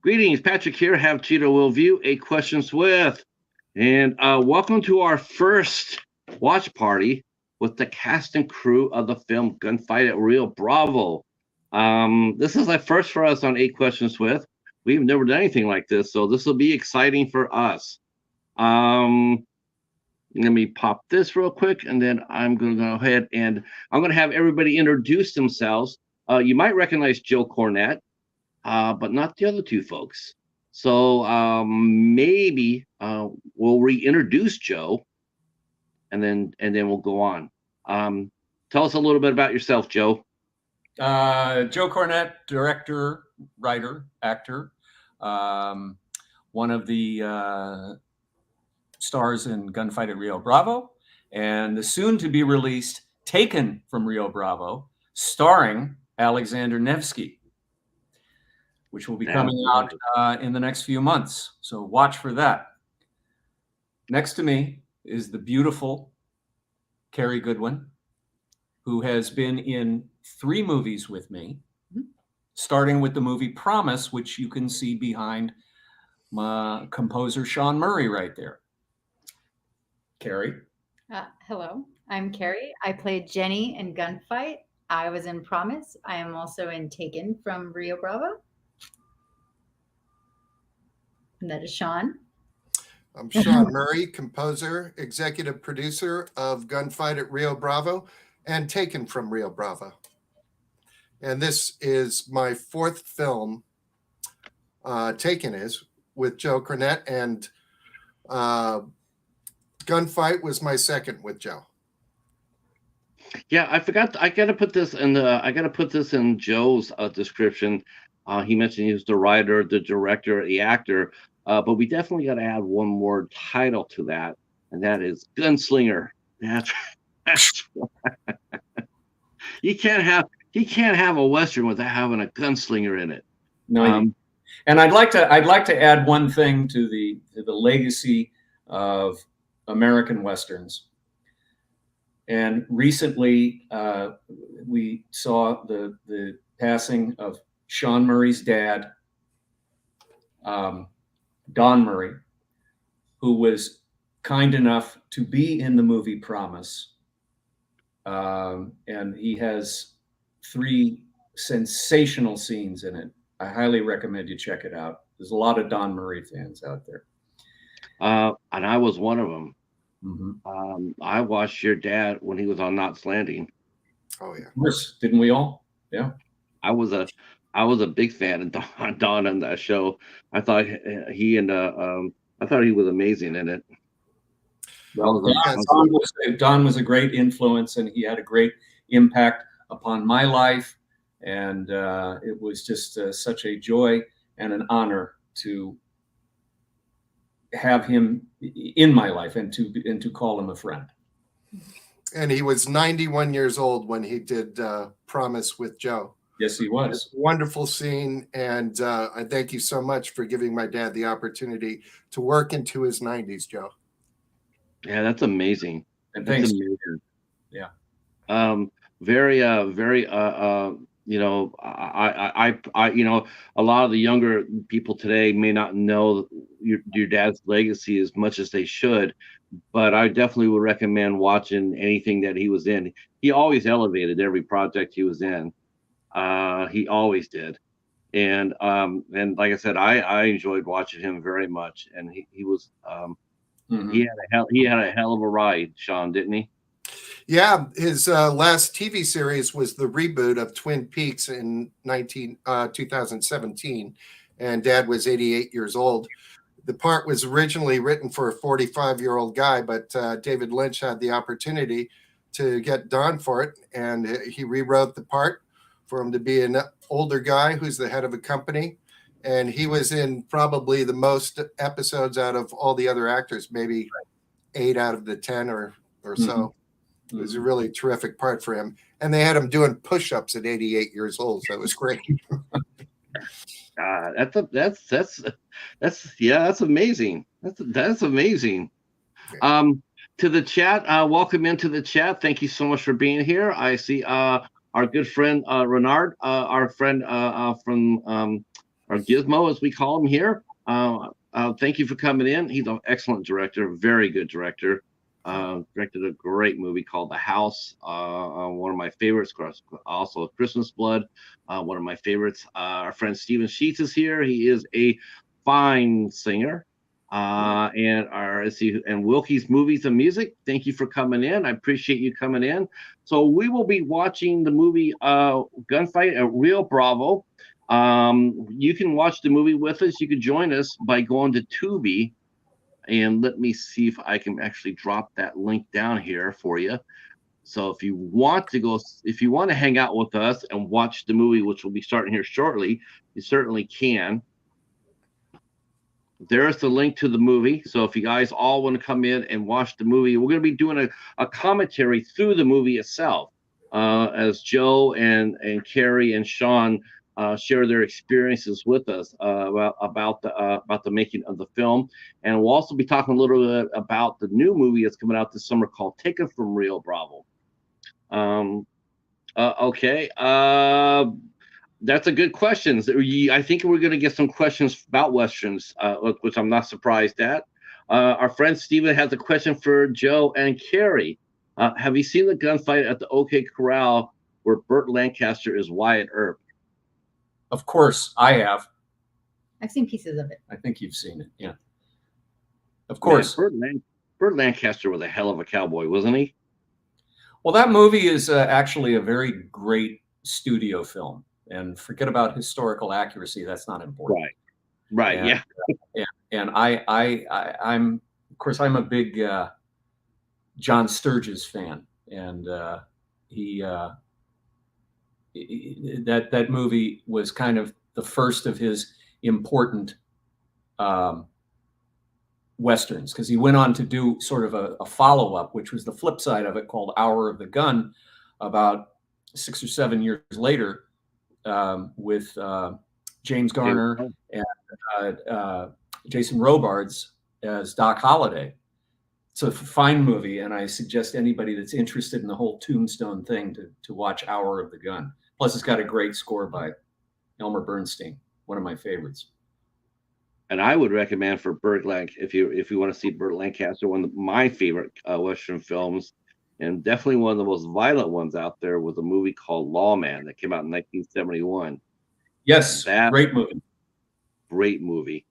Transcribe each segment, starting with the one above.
Greetings, Patrick here. Have Cheetah will view a questions with, and welcome to our first watch party with the cast and crew of the film Gunfight at Rio Bravo. This is like first for us on Eight Questions with. We've never done anything like this, so this will be exciting for us. Let me pop this real quick, and then I'm going to go ahead and I'm going to have everybody introduce themselves. You might recognize Joe Cornet, but not the other two folks. So maybe we'll reintroduce Joe, and then we'll go on. Tell us a little bit about yourself, Joe. Joe Cornet, director, writer, actor. One of the stars in Gunfight at Rio Bravo, and the soon-to-be released Taken from Rio Bravo, starring Alexander Nevesky, which will be coming out in the next few months. So watch for that. Next to me is the beautiful KERRY GOODWIN, who has been in 3 movies with me, starting with the movie Promise, which you can see behind my composer Sean Murray right there. KERRY. Hello, I'm KERRY. I played Jenny in Gunfight. I was in Promise. I am also in Taken from Rio Bravo. And that is Sean. I'm Sean Murray, composer, executive producer of Gunfight at Rio Bravo and Taken from Rio Bravo. And this is my 4th film, Taken is, with Joe Cornet, and Gunfight was my 2nd with Joe. Yeah, I forgot. I gotta put this in Joe's description. He mentioned he was the writer, the director, the actor, but we definitely got to add one more title to that, and that is Gunslinger. That's you can't have a Western without having a gunslinger in it. No, and I'd like to add one thing to the legacy of American Westerns. And recently, we saw the passing of Sean Murray's dad, Don Murray, who was kind enough to be in the movie Promise. And he has 3 sensational scenes in it. I highly recommend you check it out. There's a lot of Don Murray fans out there. And I was one of them. Mm-hmm. I watched your dad when he was on Knots Landing. Oh yeah, of course, didn't we all? Yeah, I was a big fan of Don on that show. I thought he was amazing in it. Well, Don was a great influence, and he had a great impact upon my life, and it was just such a joy and an honor to have him in my life and to call him a friend. And he was 91 years old when he did Promise with Joe. Yes, he was. Wonderful scene, and I thank you so much for giving my dad the opportunity to work into his 90s, Joe. Yeah, that's amazing. And thanks. Yeah. Very you know, you know, a lot of the younger people today may not know your dad's legacy as much as they should, but I definitely would recommend watching anything that he was in. He always elevated every project he was in. He always did. And like I said, I enjoyed watching him very much. And he was he had a hell of a ride, Sean, didn't he? Yeah, his last TV series was the reboot of Twin Peaks in 2017, and Dad was 88 years old. The part was originally written for a 45-year-old guy, but David Lynch had the opportunity to get Don for it, and he rewrote the part for him to be an older guy who's the head of a company, and he was in probably the most episodes out of all the other actors, maybe 8 out of the 10 or so. It was a really terrific part for him. And they had him doing push-ups at 88 years old. So it was great. That's amazing. That's amazing. To the chat, welcome into the chat. Thank you so much for being here. I see our good friend Renard, our friend from or Gizmo, as we call him here. Thank you for coming in. He's an excellent director, very good director. Directed a great movie called The House, one of my favorites. Also, Christmas Blood, one of my favorites. Our friend Steven Sheets is here. He is a fine singer. And Wilkie's Movies and Music. Thank you for coming in. I appreciate you coming in. So we will be watching the movie Gunfight at Rio Bravo. You can watch the movie with us. You can join us by going to Tubi. And let me see if I can actually drop that link down here for you. So if you want to hang out with us and watch the movie, which will be starting here shortly, you certainly can. There's the link to the movie. So if you guys all want to come in and watch the movie, we're going to be doing a commentary through the movie itself, as Joe and Kerry and Sean share their experiences with us about the making of the film. And we'll also be talking a little bit about the new movie that's coming out this summer called Taken from Rio Bravo. Okay. That's a good question. I think we're going to get some questions about Westerns, which I'm not surprised at. Our friend Steven has a question for Joe and Kerry. Have you seen the gunfight at the OK Corral where Burt Lancaster is Wyatt Earp? Of course, I have. I've seen pieces of it. I think you've seen it, yeah. Of course. Man, Burt Lancaster was a hell of a cowboy, wasn't he? Well, that movie is actually a very great studio film. And forget about historical accuracy. That's not important. Right. And, yeah. And I'm, of course, I'm a big John Sturges fan, and that movie was kind of the first of his important Westerns, because he went on to do sort of a follow-up, which was the flip side of it, called Hour of the Gun, about 6 or 7 years later, with James Garner and Jason Robards as Doc Holliday. It's a fine movie, and I suggest anybody that's interested in the whole Tombstone thing to watch Hour of the Gun. Plus, it's got a great score by Elmer Bernstein, one of my favorites. And I would recommend for Burt if you want to see Burt Lancaster, one of my favorite Western films, and definitely one of the most violent ones out there, was a movie called Lawman that came out in 1971. Yes, great movie. Great movie.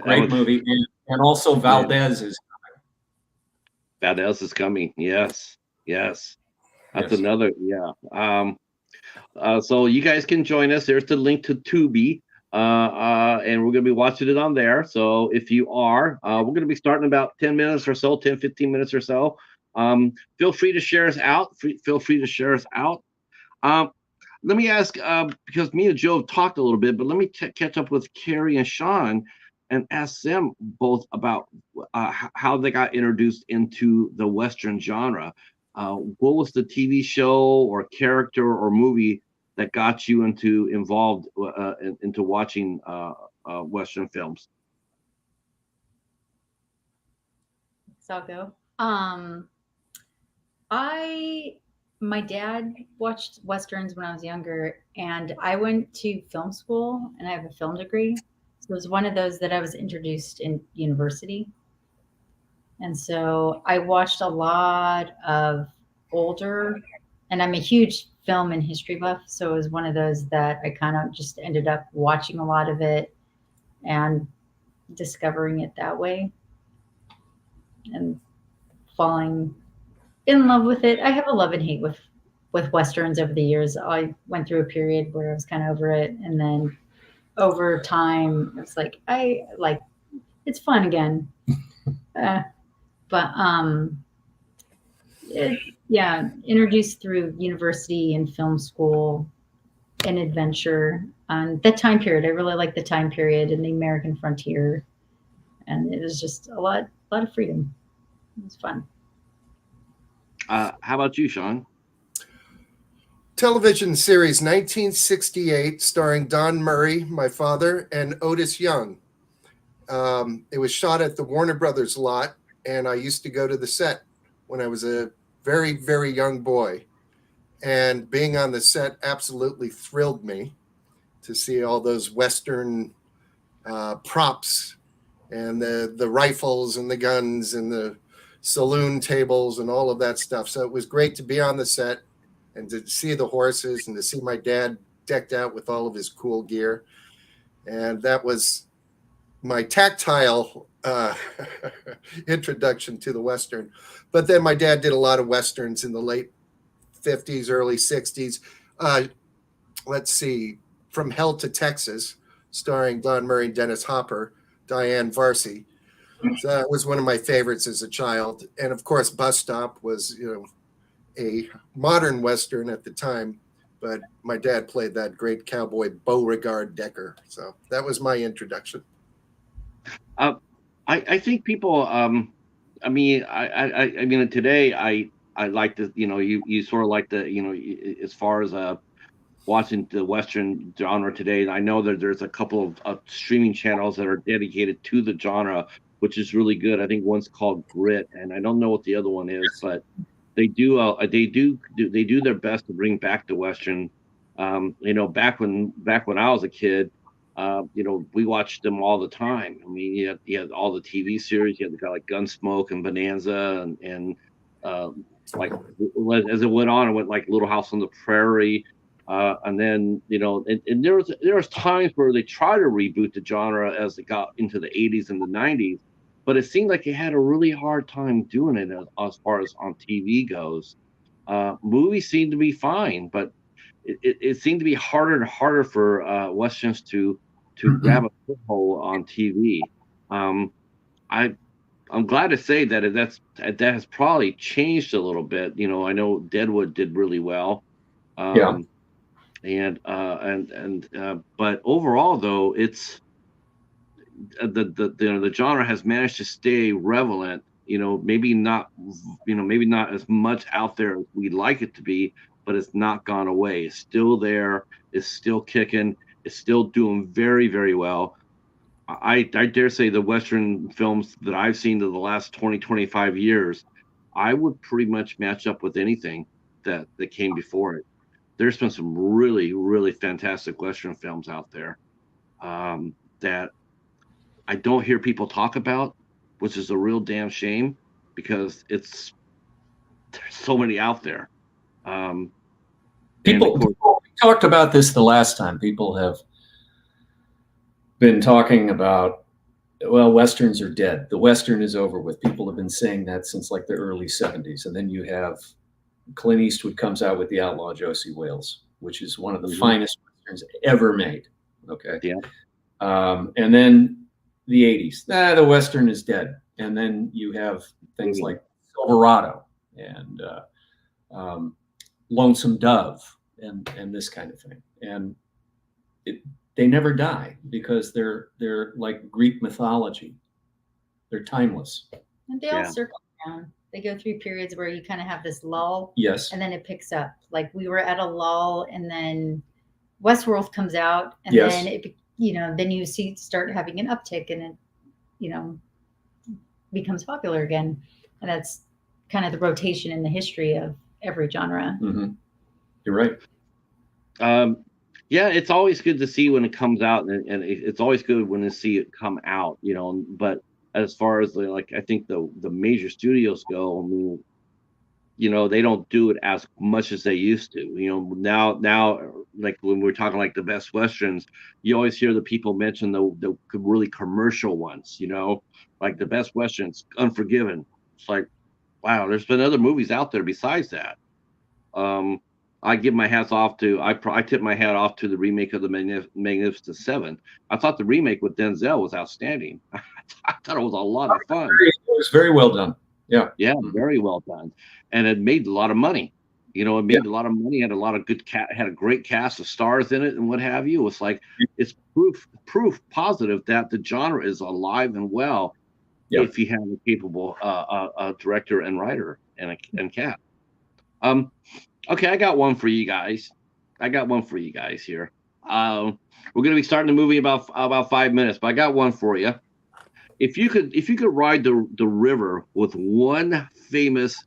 Great movie, and also Valdez is coming. Valdez is coming. Yes. That's another. Yeah. So you guys can join us. There's the link to Tubi. And we're going to be watching it on there. So if you are, we're going to be starting about 10 minutes or so, 10, 15 minutes or so. Feel free to share us out. Feel free to share us out. Let me ask, because me and Joe have talked a little bit, but let me catch up with Kerry and Sean and ask them both about how they got introduced into the Western genre. What was the TV show or character or movie that got you involved into watching Western films? So I'll go. My dad watched Westerns when I was younger, and I went to film school, and I have a film degree. So it was one of those that I was introduced in university. And so I watched a lot of older, and I'm a huge film and history buff. So it was one of those that I kind of just ended up watching a lot of it and discovering it that way and falling in love with it. I have a love and hate with Westerns over the years. I went through a period where I was kind of over it. And then over time, it's like, it's fun again. Introduced through university and film school and adventure. That time period, I really like the time period and the American frontier. And it was just a lot of freedom. It was fun. How about you, Sean? Television series 1968, starring Don Murray, my father, and Otis Young. It was shot at the Warner Brothers lot, and I used to go to the set when I was a very, very young boy. And being on the set absolutely thrilled me. to see all those Western props and the rifles and the guns and the saloon tables and all of that stuff. So it was great to be on the set and to see the horses and to see my dad decked out with all of his cool gear. And that was my tactile introduction to the Western. But then my dad did a lot of Westerns in the late 50s, early 60s. Let's see, From Hell to Texas, starring Don Murray and Dennis Hopper, Diane Varsi. So that was one of my favorites as a child. And of course, Bus Stop was, a modern Western at the time, but my dad played that great cowboy Beauregard Decker. So that was my introduction. I think people, I mean, today I like to, you sort of like the, as far as watching the Western genre today, I know that there's a couple of streaming channels that are dedicated to the genre, which is really good. I think one's called Grit, and I don't know what the other one is, but they do their best to bring back the Western. Back when I was a kid, we watched them all the time. I mean, you had all the TV series. You had the guy like Gunsmoke and Bonanza, and like as it went on, it went like Little House on the Prairie. And then, and there was times where they tried to reboot the genre as it got into the 80s and the 90s, but it seemed like they had a really hard time doing it as far as on TV goes. Movies seemed to be fine, but it seemed to be harder and harder for Westerns to grab a foothold on TV. I'm glad to say that that has probably changed a little bit. I know Deadwood did really well. Yeah. But overall, though, it's the genre has managed to stay relevant. Maybe not as much out there as we'd like it to be, but it's not gone away. It's still there. It's still kicking. It's still doing very, very well. I dare say the Western films that I've seen in the last 20, 25 years, I would pretty much match up with anything that came before it. There's been some really, really fantastic Western films out there that I don't hear people talk about, which is a real damn shame because there's so many out there. People talked about this the last time. People have been talking about, well, Westerns are dead. The Western is over with. People have been saying that since like the early 70s. And then you have Clint Eastwood comes out with The Outlaw Josie Wales, which is one of the finest Westerns ever made. Okay. Yeah. And then the 80s, the Western is dead. And then you have things like Silverado and Lonesome Dove and this kind of thing. And they never die because they're like Greek mythology. They're timeless. And they all circle around. They go through periods where you kind of have this lull. Yes. And then it picks up. Like we were at a lull and then Westworld comes out and yes. then it, then you start having an uptick and it, becomes popular again. And that's kind of the rotation in the history of every genre. Mm-hmm. You're right. Yeah, it's always good to see when it comes out, and it's always good when to see it come out, But as far as I think the major studios go, I mean, they don't do it as much as they used to. Now, like when we're talking like the best Westerns, you always hear the people mention the really commercial ones, like the best Westerns, Unforgiven. It's like, wow, there's been other movies out there besides that. I give my hats off to, I tip my hat off to the remake of the Magnificent Seven. I thought the remake with Denzel was outstanding. I thought it was a lot of fun. It was very well done. Yeah. Yeah, very well done. And it made a lot of money. It made a lot of money, had a lot of had a great cast of stars in it and what have you. It's like, it's proof positive that the genre is alive and well if you have a capable director and writer and cast. Okay, I got one for you guys. Here. We're going to be starting the movie about 5 minutes, but I got one for you. If you could ride the river with one famous,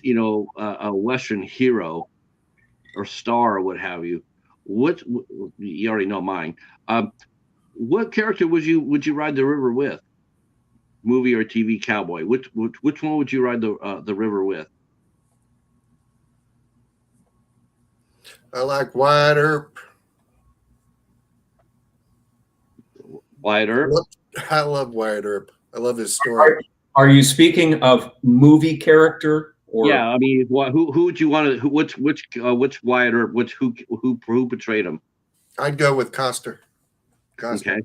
a Western hero or star or what have you, what you already know mine. What character would you ride the river with? Movie or TV cowboy? Which one would you ride the river with? I like Wyatt Earp. Wyatt Earp? I love Wyatt Earp. I love his story. Are you speaking of movie character? Or yeah, I mean, who would you want to? Which Wyatt Earp? Who portrayed him? I'd go with Coster. Okay,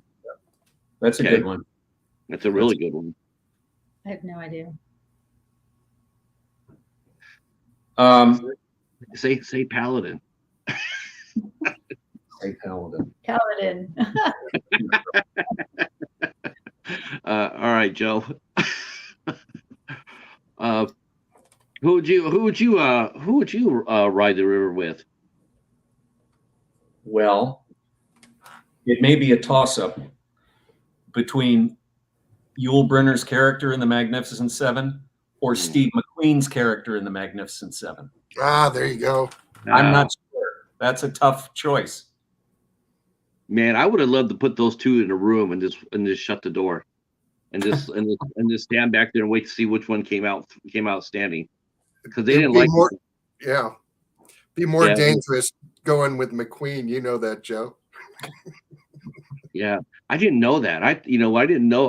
that's a good one. That's a really good one. I have no idea. Say Paladin. Say Paladin. Paladin. All right, Joe. Who would you ride the river with? Well, it may be a toss-up between Yul Brynner's character in The Magnificent Seven or Steve McQueen's character in The Magnificent Seven. Ah, there you go. I'm not sure. That's a tough choice. Man, I would have loved to put those two in a room and just shut the door, and just stand back there and wait to see which one came out standing, because they didn't like more. Yeah, be more dangerous going with McQueen. You know that, Joe. Yeah, I didn't know that. I didn't know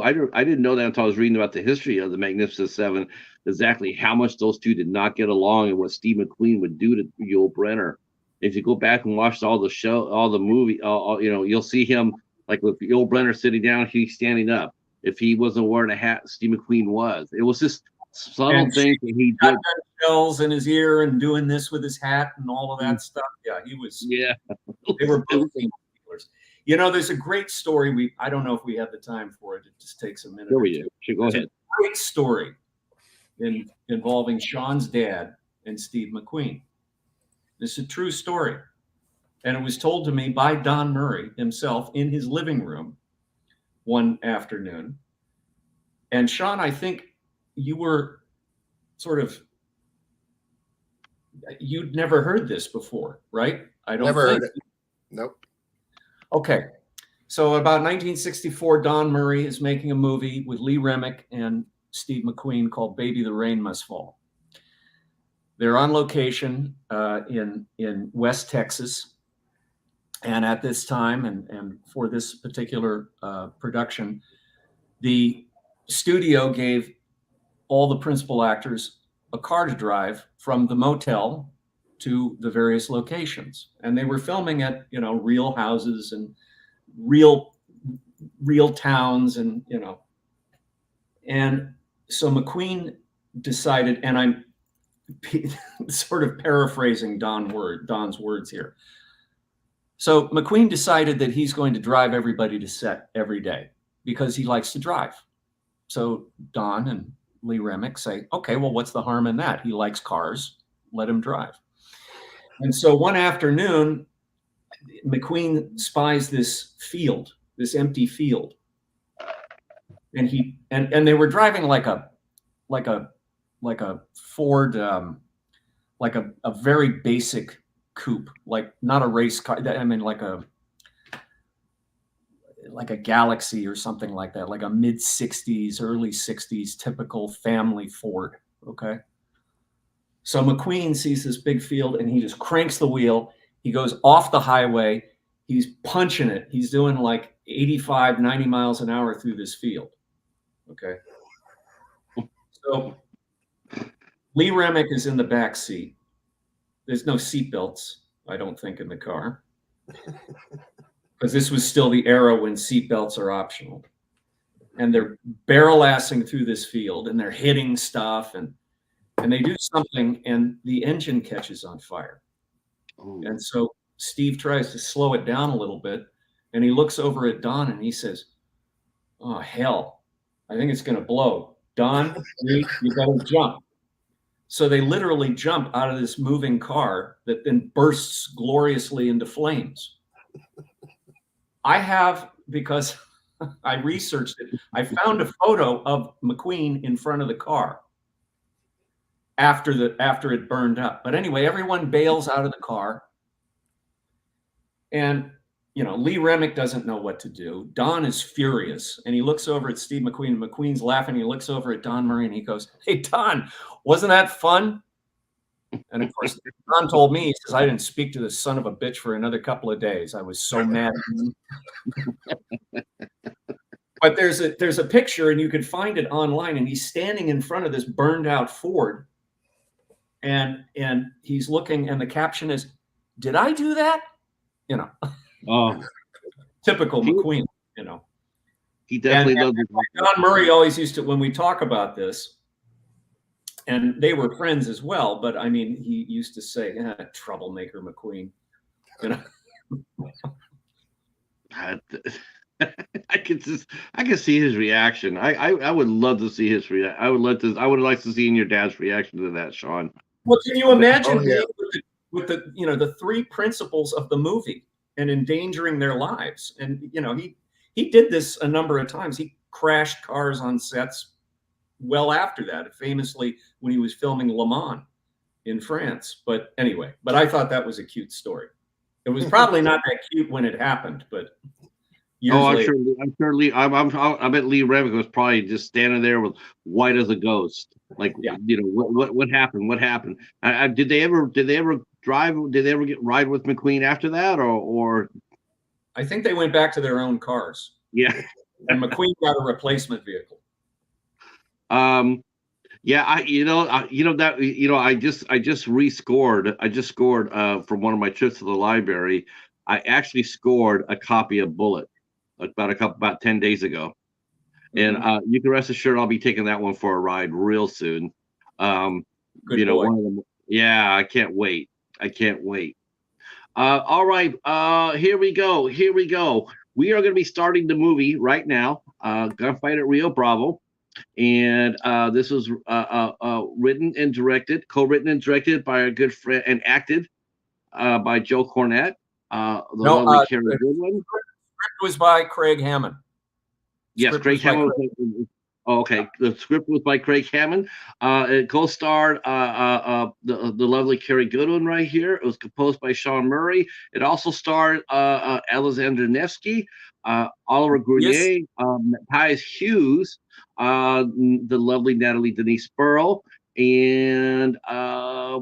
that until I was reading about the history of the Magnificent Seven, exactly how much those two did not get along and what Steve McQueen would do to Yul Brynner. If you go back and watch all the movie, you'll see him, like with Yul Brynner sitting down, he's standing up. If he wasn't wearing a hat, Steve McQueen was. It was just subtle things that he did. Shells in his ear and doing this with his hat and all of that stuff. Yeah, he was. Yeah, they were both dealers. You know, there's a great story. I don't know if we have the time for it. It just takes a minute. Sure, we do. Sure, go ahead. A great story involving Sean's dad and Steve McQueen. This is a true story. And it was told to me by Don Murray himself in his living room one afternoon. And Sean, I think you were you'd never heard this before, right? I don't never heard it. Nope. Okay. So about 1964, Don Murray is making a movie with Lee Remick and Steve McQueen called Baby the Rain Must Fall. They're on location in West Texas. And at this time, and for this particular production, the studio gave all the principal actors a car to drive from the motel to the various locations. And they were filming at, real houses and real towns and, And so McQueen decided, and I'm sort of paraphrasing Don's words here. So McQueen decided that he's going to drive everybody to set every day because he likes to drive. So Don and Lee Remick say, okay, well, what's the harm in that? He likes cars, let him drive. And so one afternoon, McQueen spies this field, this empty field. And they were driving like a Ford, like a very basic coupe, like not a race car. I mean, like a Galaxy or something like that, like a mid 60s, early 60s, typical family Ford. Okay. So McQueen sees this big field and he just cranks the wheel. He goes off the highway. He's punching it. He's doing like 85, 90 miles an hour through this field. Okay. So Lee Remick is in the back seat. There's no seatbelts, I don't think, in the car. Because this was still the era when seatbelts are optional. And they're barrel-assing through this field and they're hitting stuff and they do something and the engine catches on fire. Ooh. And so Steve tries to slow it down a little bit and he looks over at Don and he says, oh, hell, I think it's going to blow. Don, you got to jump. So they literally jump out of this moving car that then bursts gloriously into flames. I have, because I researched it, I found a photo of McQueen in front of the car after it burned up. But anyway, everyone bails out of the car. And, you know, Lee Remick doesn't know what to do. Don is furious, and he looks over at Steve McQueen, and McQueen's laughing. He looks over at Don Murray, and he goes, "Hey, Don, wasn't that fun?" And of course, Don told me, he says, "I didn't speak to this son of a bitch for another couple of days. I was so mad at him." But there's a picture, and you could find it online, and he's standing in front of this burned out Ford, and he's looking, and the caption is, "Did I do that?" You know. Oh, typical McQueen, you know. He definitely loved it. Don Murray always used to, when we talk about this, and they were friends as well, but I mean, he used to say, "Troublemaker McQueen," you know. I could see his reaction. I would love to see his reaction. I would like to see your dad's reaction to that, Sean. Well, can you imagine with the you know, the three principles of the movie and endangering their lives? And you know, he did this a number of times. He crashed cars on sets well after that, famously when he was filming Le Mans in France. But anyway, I thought that was a cute story. It was probably not that cute when it happened, but I'm sure Lee. I bet Lee Remick was probably just standing there with white as a ghost. Like, you know, what happened? What happened? Did they ever drive? Did they ever ride with McQueen after that, or? I think they went back to their own cars. Yeah, and McQueen got a replacement vehicle. Yeah, I just rescored. I just scored from one of my trips to the library. I actually scored a copy of Bullet about 10 days ago. And you can rest assured I'll be taking that one for a ride real soon. Good boy. One of them. Yeah, I can't wait. All right, here we go. We are going to be starting the movie right now, Gunfight at Rio Bravo. And this was co-written and directed by our good friend, and acted by Joe Cornet. Lovely KERRY GOODWIN. Script was by Craig Hammond. Yes, Craig Hammond. Okay, the script was by Craig Hammond. It co-starred the lovely KERRY GOODWIN right here. It was composed by Sean Murray. It also starred Alexander Nevesky, Olivier Gruner, Matthias Hues, the lovely Natalie Denise Sperl, and a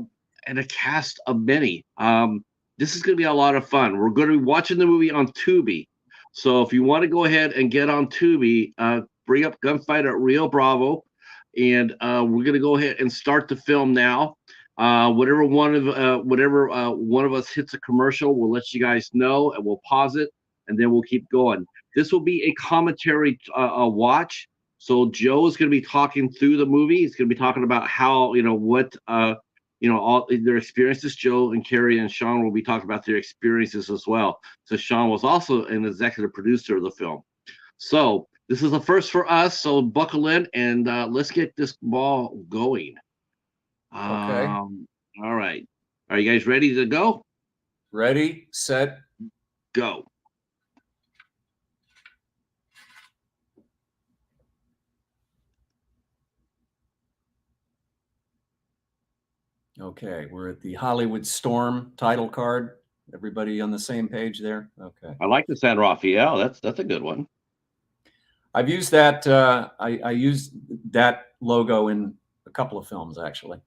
cast of many. This is going to be a lot of fun. We're going to be watching the movie on Tubi. So if you want to go ahead and get on Tubi, bring up Gunfight at Rio Bravo, and we're going to go ahead and start the film now. Whatever one of us hits a commercial, we'll let you guys know, and we'll pause it, and then we'll keep going. This will be a commentary watch. So Joe is going to be talking through the movie. He's going to be talking about how, all their experiences. Joe and KERRY and Sean will be talking about their experiences as well. So Sean was also an executive producer of the film. So this is a first for us. So buckle in and let's get this ball going. Okay. All right. Are you guys ready to go? Ready, set, go. Okay, we're at the Hollywood Storm title card. Everybody on the same page there? Okay. I like the San Rafael. That's a good one. I've used that. I used that logo in a couple of films, actually.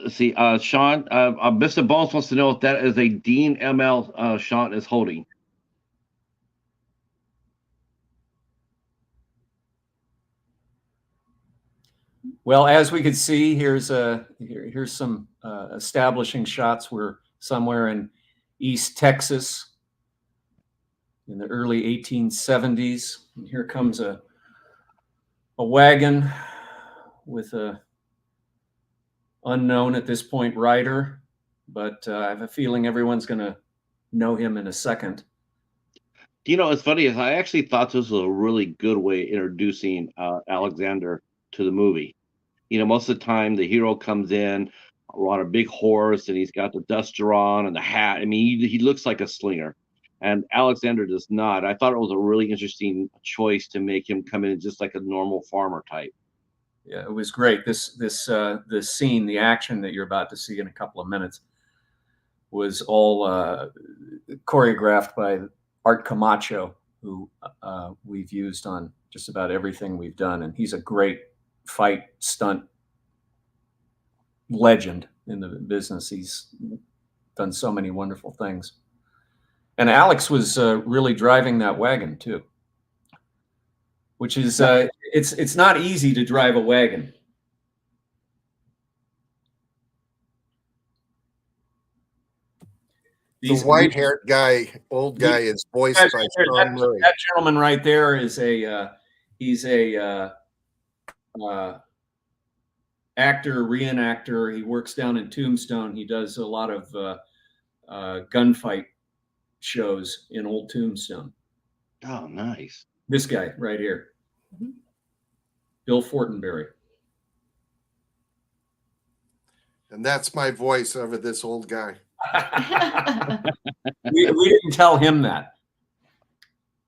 See, Sean, Mr. Bones wants to know if that is a Dean ML Sean is holding. Well, as we could see, here's some establishing shots. We're somewhere in East Texas in the early 1870s. And here comes a wagon with a unknown at this point rider, but I have a feeling everyone's going to know him in a second. You know, it's funny, is I actually thought this was a really good way of introducing Alexander to the movie. You know, most of the time the hero comes in on a big horse and he's got the duster on and the hat. I mean, he looks like a slinger. and Alexander does not. I thought it was a really interesting choice to make him come in just like a normal farmer type. Yeah, it was great. This scene, the action that you're about to see in a couple of minutes, was all choreographed by Art Camacho, who we've used on just about everything we've done, and he's a great fight stunt legend in the business. He's done so many wonderful things. And Alex was really driving that wagon too, which is it's not easy to drive a wagon. The white-haired guy, old guy, is voiced by Sean Murray. That gentleman right there is he's a actor, reenactor. He works down in Tombstone. He does a lot of gunfight shows in Old Tombstone. Oh, nice. This guy right here, Bill Fortenberry. And that's my voice over this old guy. we didn't tell him that.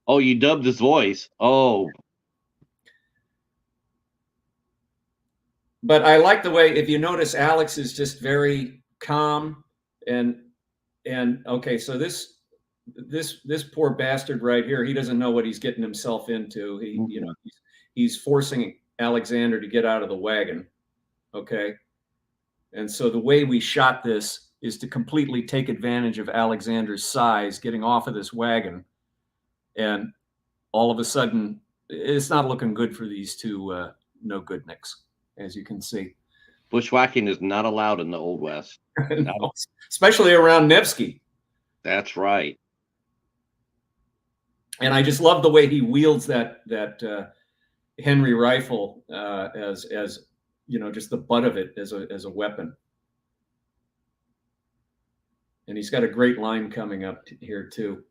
Oh, you dubbed his voice. Oh. But I like the way, if you notice, Alex is just very calm and okay, so this poor bastard right here, he doesn't know what he's getting himself into. He, you know, he's forcing Alexander to get out of the wagon. Okay. And so the way we shot this is to completely take advantage of Alexander's size, getting off of this wagon. And all of a sudden, it's not looking good for these two no-goodniks, as you can see. Bushwhacking is not allowed in the Old West. No, especially around Nevesky. That's right. And I just love the way he wields that Henry rifle as you know, just the butt of it as a weapon. And he's got a great line coming up here too.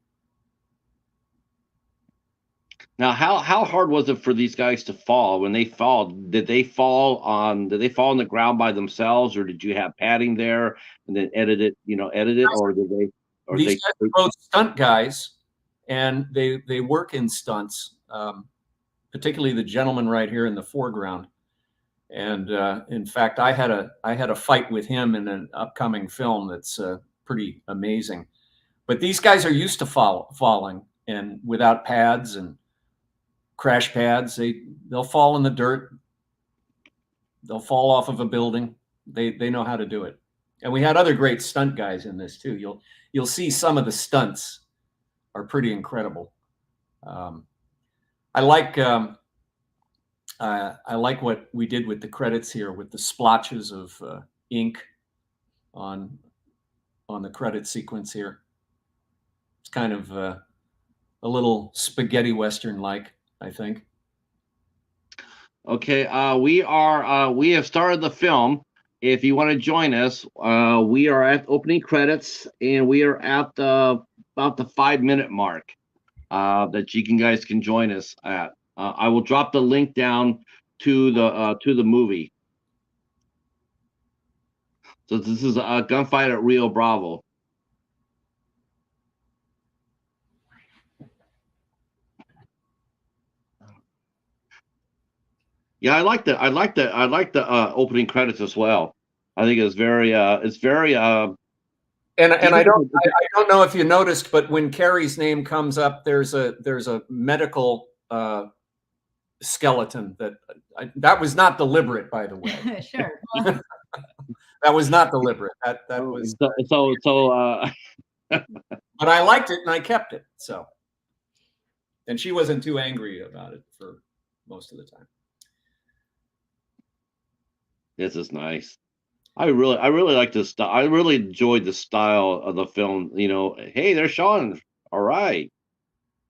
Now, how hard was it for these guys to fall? When they fall, did they fall on the ground by themselves, or did you have padding there and then edit it, or did they? Or these guys are both stunt guys, and they work in stunts, particularly the gentleman right here in the foreground. And in fact, I had a fight with him in an upcoming film that's pretty amazing. But these guys are used to falling, and without pads and crash pads, they'll fall in the dirt. They'll fall off of a building. They know how to do it. And we had other great stunt guys in this too. You'll see some of the stunts are pretty incredible. I like what we did with the credits here, with the splotches of ink on the credit sequence here. It's kind of a little spaghetti western like, I think. Okay, we have started the film. If you want to join us, we are at opening credits, and we are at about the 5-minute mark that you guys can join us at. I will drop the link down to the movie. So this is a Gunfight at Rio Bravo. Yeah, I like the opening credits as well. I think it's very And I don't know if you noticed, but when Kerry's name comes up, there's a medical skeleton that was not deliberate, by the way. Sure. That was not deliberate. That was but I liked it and I kept it. So, and she wasn't too angry about it for most of the time. This is nice. I really like this style. I really enjoyed the style of the film. You know, hey, there's Sean. All right,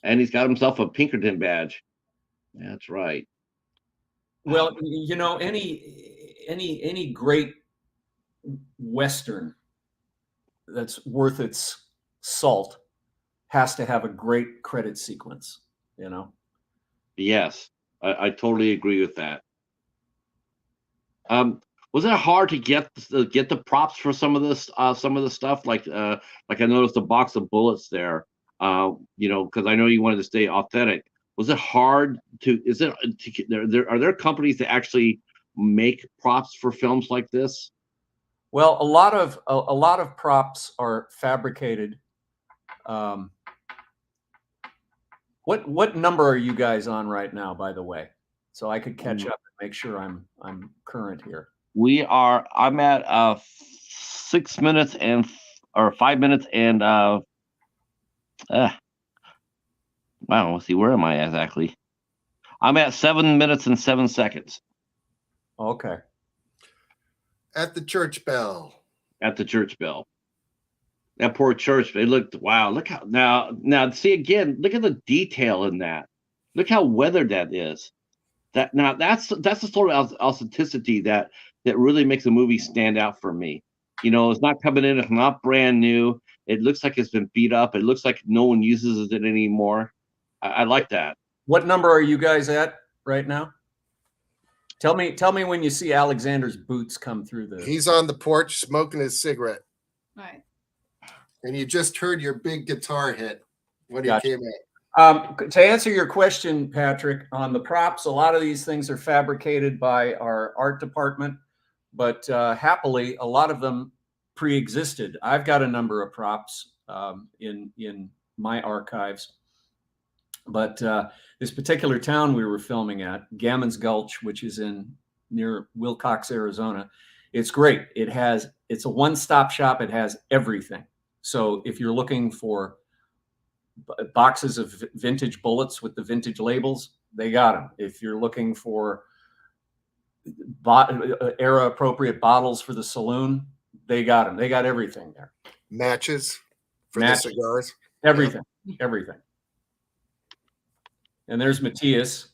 and he's got himself a Pinkerton badge. That's right. Well, you know, any great Western that's worth its salt has to have a great credit sequence. You know. Yes, I totally agree with that. Was it hard to get the props for some of this, some of the stuff? Like I noticed a box of bullets there. You know, because I know you wanted to stay authentic. Was it hard to? Is it? Are there companies that actually make props for films like this? Well, a lot of props are fabricated. What number are you guys on right now, by the way? So I could catch up and make sure I'm current here. We are. I'm at 6 minutes or 5 minutes and wow. Let's see. Where am I exactly? I'm at 7 minutes and 7 seconds. Okay. At the church bell. At the church bell. That poor church. They looked. Wow. Look how now. See again. Look at the detail in that. Look how weathered that is. That's the sort of authenticity that really makes a movie stand out for me. You know, it's not coming in. It's not brand new. It looks like it's been beat up. It looks like no one uses it anymore. I like that. What number are you guys at right now? Tell me when you see Alexander's boots come through the. He's on the porch smoking his cigarette. Right. And you just heard your big guitar hit when he came in. To answer your question, Patrick, on the props, a lot of these things are fabricated by our art department, but happily, a lot of them pre-existed. I've got a number of props in my archives, but this particular town we were filming at, Gammons Gulch, which is near Wilcox, Arizona, it's great. It's a one-stop shop. It has everything. So if you're looking for boxes of vintage bullets with the vintage labels, they got them. If you're looking for era appropriate bottles for the saloon, they got them. They got everything there. Matches for the cigars. Everything. Yeah. Everything. And there's Matthias.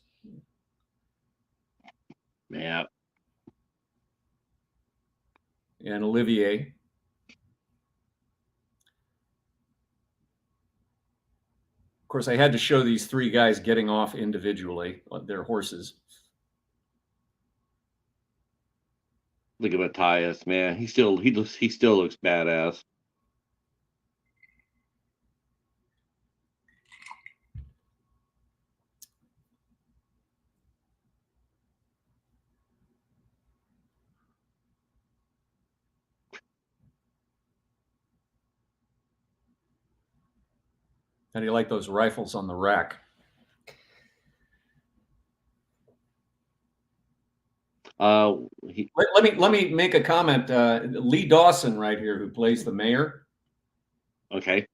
Yeah. And Olivier. Of course, I had to show these three guys getting off individually on their horses. Look at Matthias, man. He still looks badass. How do you like those rifles on the rack? Let me make a comment. Lee Dawson right here, who plays the mayor. Okay.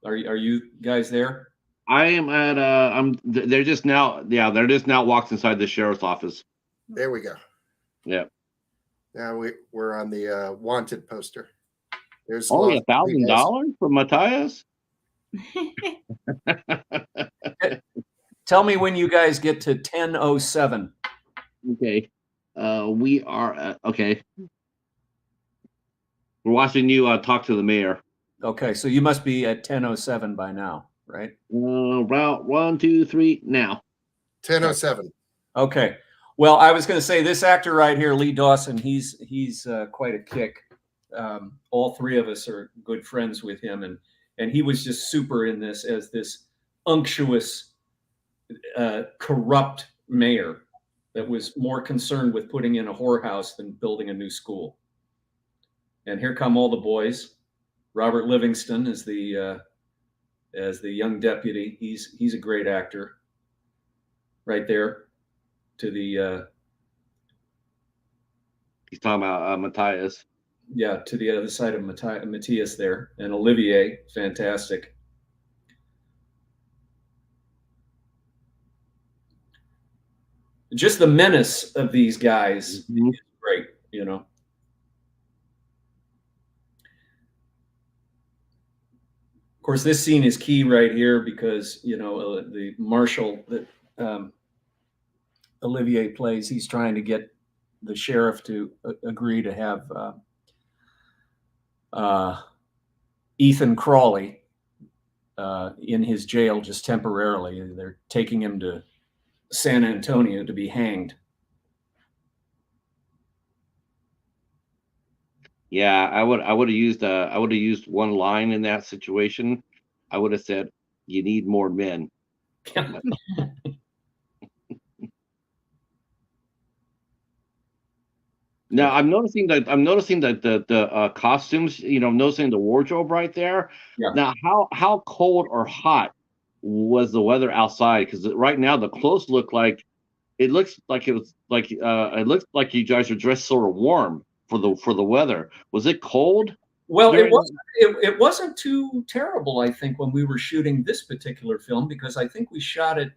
Are you guys there? I am at they're just now walked inside the sheriff's office. There we go. Yeah. Now we're on the wanted poster. There's only $1,000 for Matthias. Tell me when you guys get to 10:07. Okay. We are okay. We're watching you talk to the mayor. Okay, so you must be at 10:07 by now, right? Route 1, 2, 3 now. 10:07. Okay. Well, I was going to say this actor right here, Lee Dawson. He's quite a kick. All three of us are good friends with him, and he was just super in this as this unctuous, corrupt mayor that was more concerned with putting in a whorehouse than building a new school. And here come all the boys. Robert Livingston is the young deputy. He's a great actor. Right there, to the. He's talking about Matthias. Yeah, to the other side of Matthias there, and Olivier, fantastic. Just the menace of these guys is great, you know. Of course, this scene is key right here because, you know, the marshal that Olivier plays, he's trying to get the sheriff to agree to have Ethan Crawley in his jail just temporarily. They're taking him to San Antonio to be hanged. Yeah, I would have used one line in that situation. I would have said, You need more men. Now I'm noticing that the costumes, noticing the wardrobe right there. Yeah. Now, how cold or hot was the weather outside? Because right now the clothes look like it looks like it looks like you guys are dressed sort of warm for the weather. Was it cold? Well, it wasn't too terrible, I think, when we were shooting this particular film, because I think we shot it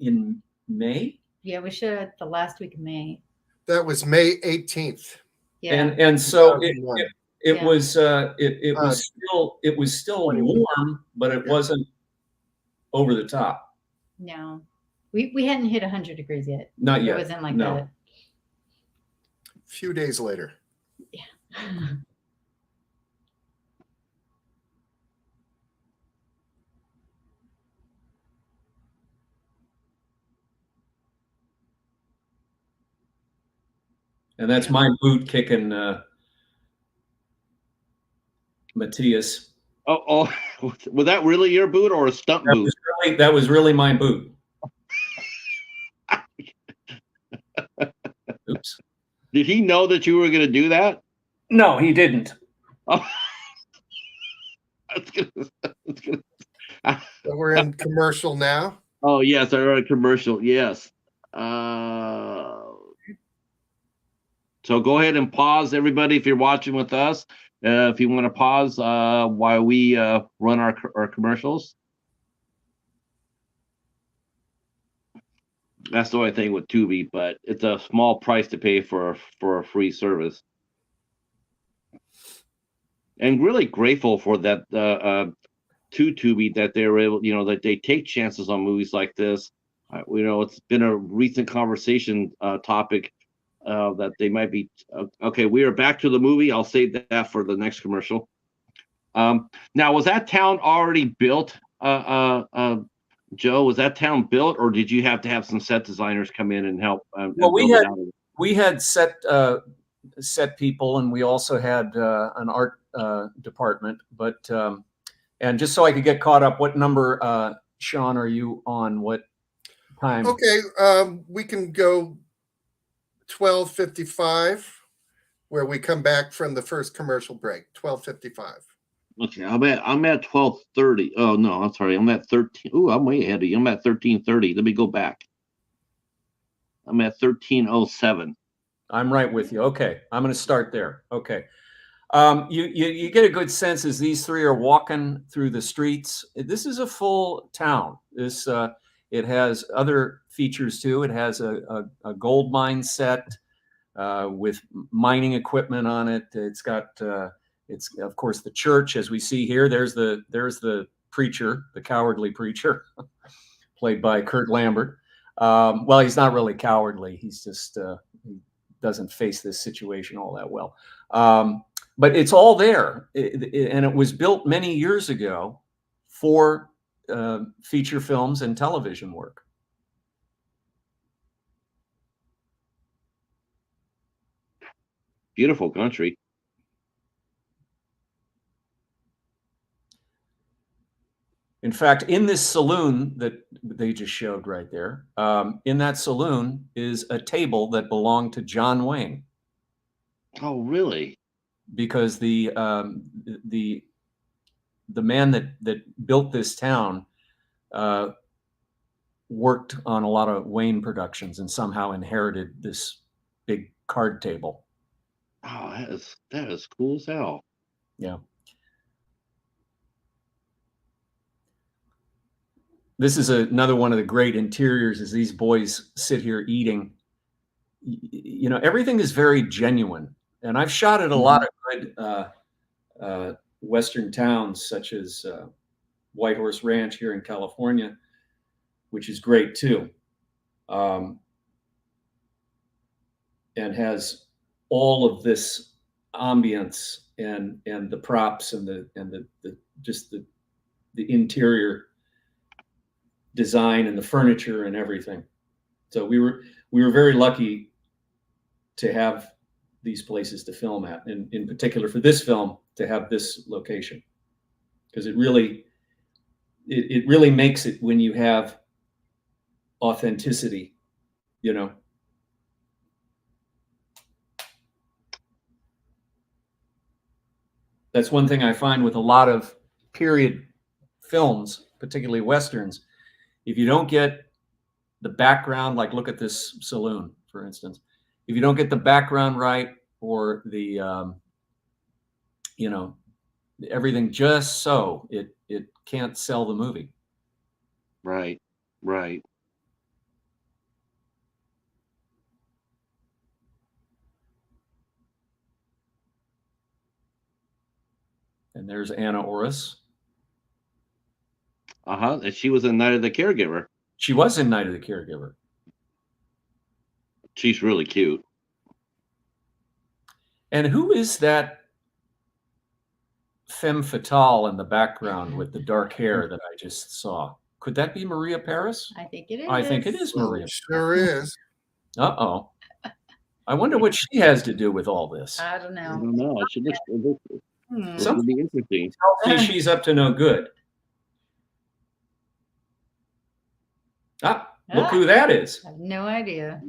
in May. Yeah, we shot it the last week of May. That was May 18th. Yeah. And so it Yeah. was still warm, but it wasn't over the top. No. We hadn't hit 100 degrees yet. Not yet. It wasn't like No. that. A few days later. Yeah. And that's my boot kicking Matthias. Oh, was that really your boot or a stunt boot? That was really my boot. Oops. Did he know that you were going to do that? No, he didn't. Oh. So we're in commercial now. Oh yes, I read a commercial. Yes. So go ahead and pause, everybody, if you're watching with us. If you want to pause while we run our commercials. That's the only thing with Tubi, but it's a small price to pay for a free service. And really grateful for that to Tubi that they were able, that they take chances on movies like this. It's been a recent conversation topic that they might be. Okay, we are back to the movie. I'll save that for the next commercial. Now, was that town already built, Joe? Was that town built, or did you have to have some set designers come in and help? Well, we had set people, and we also had an art department. But and just so I could get caught up, what number, Sean, are you on? What time? Okay, we can go 12:55, where we come back from the first commercial break. 12:55. Okay, I'm at 12:30. Oh no, I'm sorry. I'm at 13. Oh, I'm way ahead of you. I'm at 13:30. Let me go back. I'm at 13:07. I'm right with you. Okay, I'm going to start there. Okay, you get a good sense as these three are walking through the streets. This is a full town. It has other features too. It has a gold mine set with mining equipment on it. It's got it's of course the church, as we see here. There's the preacher, the cowardly preacher, played by Kurt Lambert. Well, he's not really cowardly. He's just he doesn't face this situation all that well. But it's all there, and it was built many years ago for feature films and television work. Beautiful country. In fact, in this saloon that they just showed right there, in that saloon is a table that belonged to John Wayne. Oh, really? Because the man that built this town worked on a lot of Wayne productions and somehow inherited this big card table. Oh, that is cool as hell. Yeah. This is another one of the great interiors as these boys sit here eating. Everything is very genuine. And I've shot at a lot of good Western towns, such as Whitehorse Ranch here in California, which is great too. And has all of this ambience and the props and the interior design and the furniture and everything. So we were very lucky to have these places to film at, and in particular for this film to have this location, because it really it really makes it when you have authenticity, you know. That's one thing I find with a lot of period films, particularly Westerns. If you don't get the background, like look at this saloon, for instance, if you don't get the background right, or the, you know, everything just so, it can't sell the movie. Right, right. And there's Anna Orris. And she was in Night of the Caregiver. She was in Night of the Caregiver. She's really cute. And who is that femme fatale in the background with the dark hair that I just saw? Could that be Maria Paris? I think it is. I think it is Maria. Sure is. Uh-oh. I wonder what she has to do with all this. I don't know. I don't know. It should look be interesting. See, she's up to no good. Look who that is. I have no idea.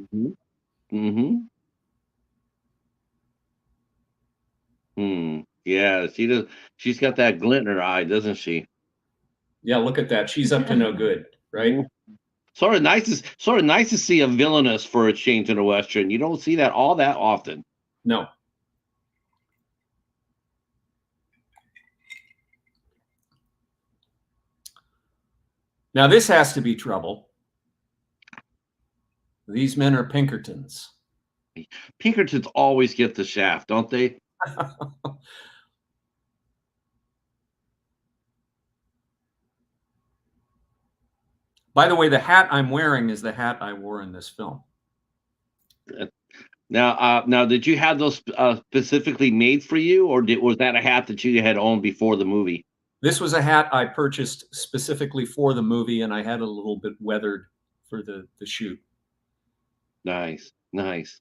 Yeah, she does. She's got that glint in her eye, doesn't she? Yeah, look at that. She's up to no good, right? Sort of nice to see a villainess for a change in a Western. You don't see that all that often. No. Now this has to be trouble. These men are Pinkertons. Pinkertons always get the shaft, don't they? By the way, the hat I'm wearing is the hat I wore in this film. Now, did you have those specifically made for you, or was that a hat that you had owned before the movie? This was a hat I purchased specifically for the movie, and I had a little bit weathered for the shoot. Nice, nice.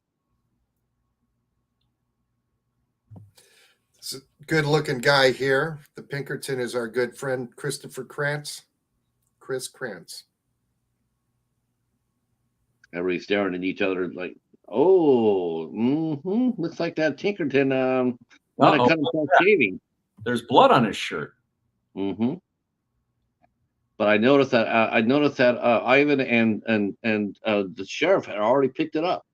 It's a good-looking guy here. The Pinkerton is our good friend Christopher Krantz. Chris Krantz. Everybody's staring at each other like, oh, looks like that Pinkerton want to cut himself shaving. There's blood on his shirt. But I noticed that Ivan and the sheriff had already picked it up.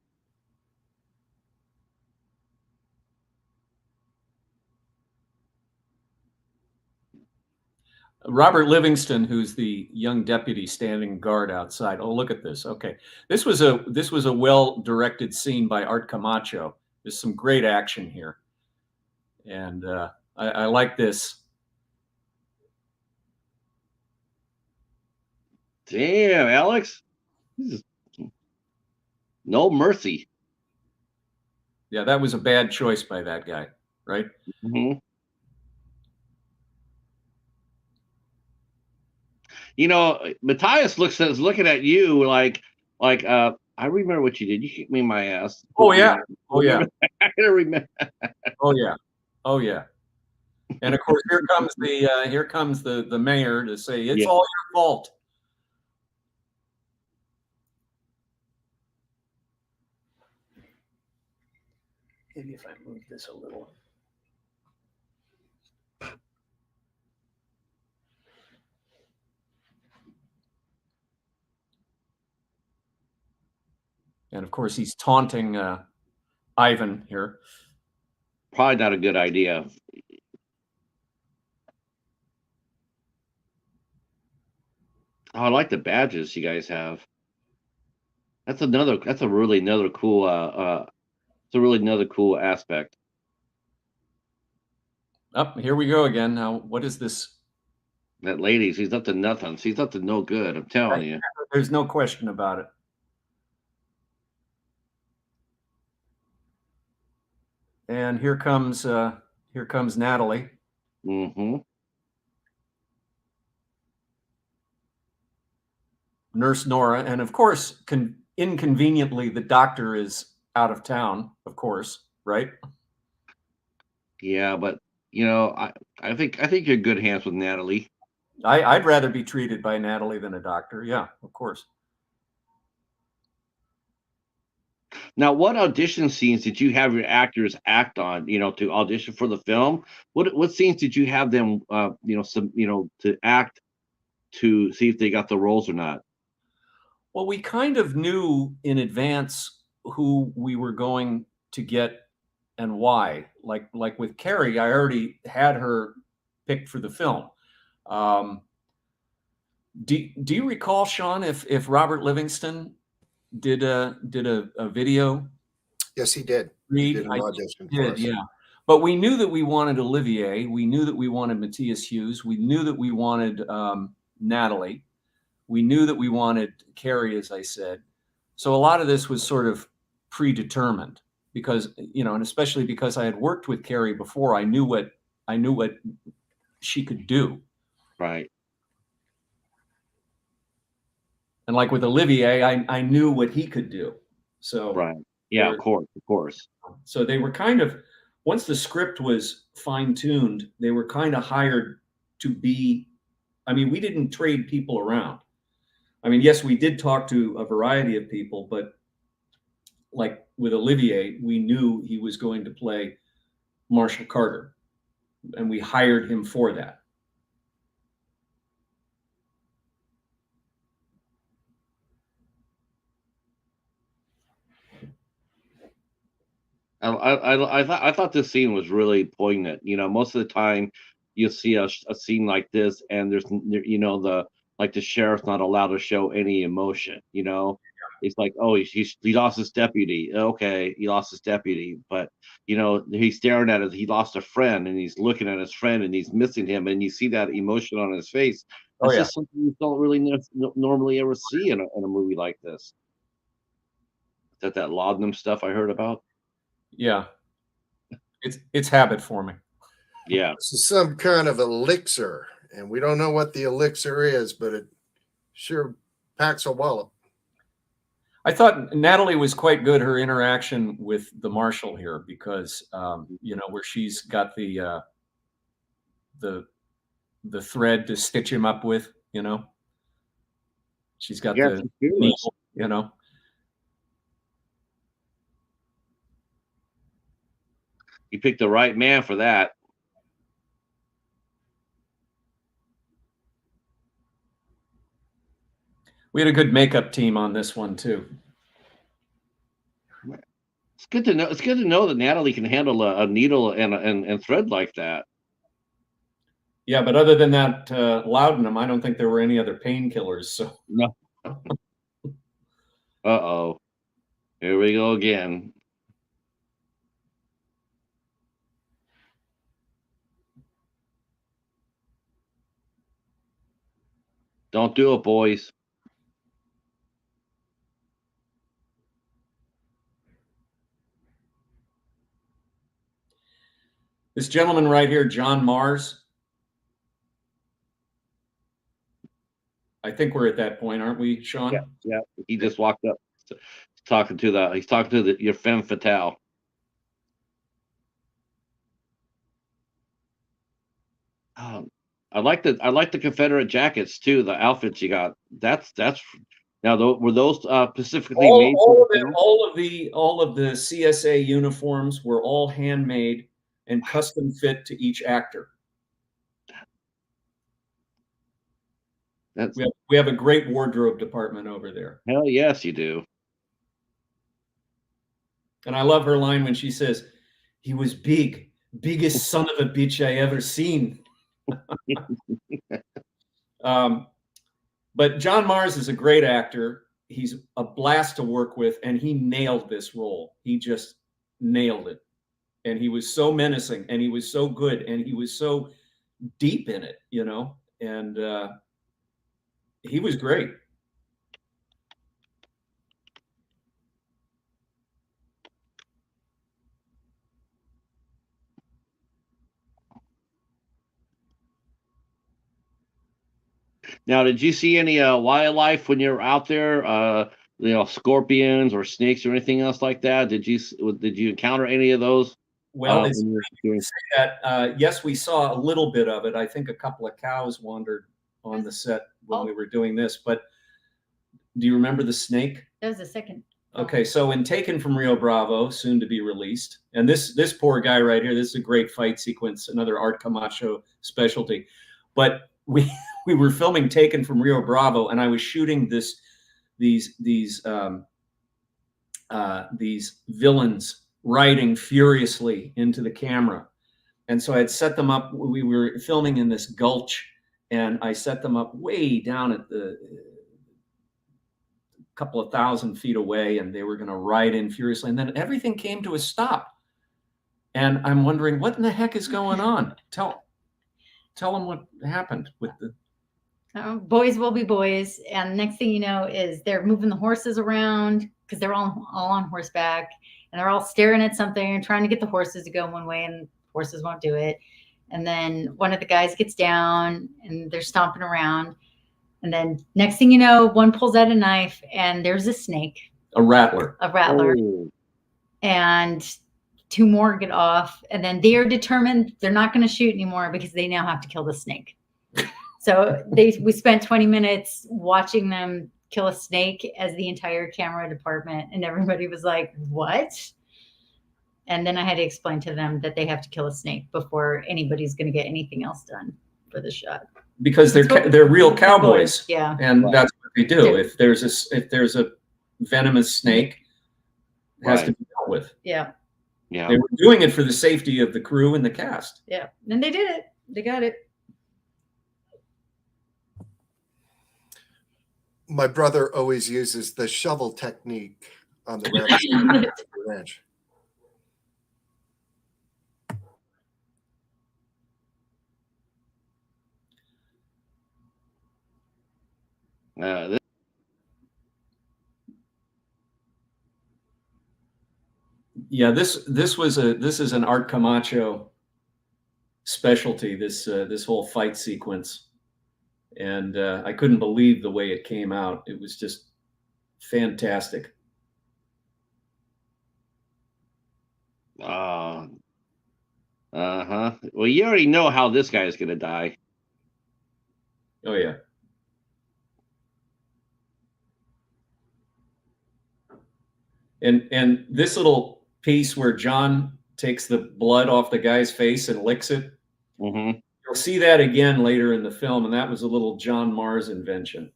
Robert Livingston, who's the young deputy standing guard outside. Oh, look at this. Okay, this was a well-directed scene by Art Camacho. There's some great action here, and I like this. Damn, Alex, no mercy. Yeah, that was a bad choice by that guy, right? You know, Matthias is looking at you like I remember what you did. You kicked me in my ass. Oh yeah. Oh yeah. I remember. Oh yeah. Oh yeah. And of course, here comes the mayor to say it's all your fault. Maybe if I move this a little. And of course, he's taunting Ivan here. Probably not a good idea. Oh, I like the badges you guys have. That's a really another cool aspect. Up here we go again. Now, what is this? That lady, she's up to nothing. She's up to no good. I'm telling you. There's no question about it. And here comes Natalie. Nurse Nora, and of course, inconveniently, the doctor is out of town. Of course, right? Yeah, but you know, I think you're in good hands with Natalie. I'd rather be treated by Natalie than a doctor. Yeah, of course. Now, what audition scenes did you have your actors act on? You know, to audition for the film. What scenes did you have them? You know, to act to see if they got the roles or not. Well, we kind of knew in advance who we were going to get and why. Like with KERRY, I already had her picked for the film. Do you recall, Sean, if Robert Livingston did a video? Yes, he did. He did an audition for us. Yeah. But we knew that we wanted Olivier. We knew that we wanted Matthias Hues. We knew that we wanted Natalie. We knew that we wanted KERRY, as I said. So a lot of this was sort of predetermined because, you know, and especially because I had worked with KERRY before, I knew what she could do. Right. And like with Olivier, I knew what he could do. So right. Yeah, of course. So they were kind of, once the script was fine-tuned, they were kind of hired to be, I mean, we didn't trade people around. I mean, yes, we did talk to a variety of people, but like with Olivier, we knew he was going to play Marshall Carter, and we hired him for that. I thought this scene was really poignant. You know, most of the time you see a scene like this, and there's, you know, the sheriff's not allowed to show any emotion. You know, it's like, oh, he lost his deputy. Okay, he lost his deputy, but you know, he's staring at it. He lost a friend, and he's looking at his friend, and he's missing him, and you see that emotion on his face. It's just something you don't really normally ever see in a movie like this. That laudanum stuff I heard about. Yeah, it's habit forming. Yeah, this is some kind of elixir, and we don't know what the elixir is, but it sure packs a wallop. I thought Natalie was quite good, her interaction with the marshal here, because you know, where she's got the thread to stitch him up with, you know, she's got the needle, you know. You picked the right man for that. We had a good makeup team on this one too. It's good to know. It's good to know that Natalie can handle a needle and thread like that. Yeah, but other than that laudanum, I don't think there were any other painkillers. So no. Uh-oh. Here we go again. Don't do it, boys. This gentleman right here, John Mars. I think we're at that point, aren't we, Sean? Yeah, yeah. He just walked up. He's talking to your femme fatale. I like the Confederate jackets too. The outfits you got. That's now. Were those specifically made? All of the CSA uniforms were all handmade and custom fit to each actor. We have a great wardrobe department over there. Hell yes, you do. And I love her line when she says, "He was big, biggest son of a bitch I ever seen." But John Mars is a great actor. He's a blast to work with, and he nailed this role. He just nailed it. And he was so menacing, and he was so good, and he was so deep in it, you know, and he was great. Now, did you see any wildlife when you're out there? You know, scorpions or snakes or anything else like that? Did you encounter any of those? Well, it's say that yes, we saw a little bit of it. I think a couple of cows wandered on the set when we were doing this. But do you remember the snake? That was the second. Okay, so in Taken from Rio Bravo, soon to be released, and this poor guy right here, this is a great fight sequence, another Art Camacho specialty. But we were filming Taken from Rio Bravo, and I was shooting these villains riding furiously into the camera, and so I had set them up. We were filming in this gulch, and I set them up way down at the couple of 1,000 feet away, and they were going to ride in furiously, and then everything came to a stop, and I'm wondering what in the heck is going on. Tell them what happened with the boys will be boys, and next thing you know is they're moving the horses around because they're all on horseback, and they're all staring at something and trying to get the horses to go one way, and horses won't do it. And then one of the guys gets down and they're stomping around. And then next thing you know, one pulls out a knife and there's a snake. a rattler. Oh. And two more get off. And then they are determined they're not going to shoot anymore because they now have to kill the snake. So we spent 20 minutes watching them kill a snake as the entire camera department. And everybody was like, what? And then I had to explain to them that they have to kill a snake before anybody's going to get anything else done for the shot. Because they're real cowboys, yeah, and that's what they do. If there's a venomous snake, it has to be dealt with. Yeah, Yeah. They were doing it for the safety of the crew and the cast. Yeah, and they did it. They got it. My brother always uses the shovel technique on the ranch. Yeah, this is an Art Camacho specialty. This whole fight sequence, and I couldn't believe the way it came out. It was just fantastic. Well, you already know how this guy is gonna die. Oh yeah. And this little piece where John takes the blood off the guy's face and licks it, Mm-hmm. you'll see that again later in the film, and that was a little John Mars invention.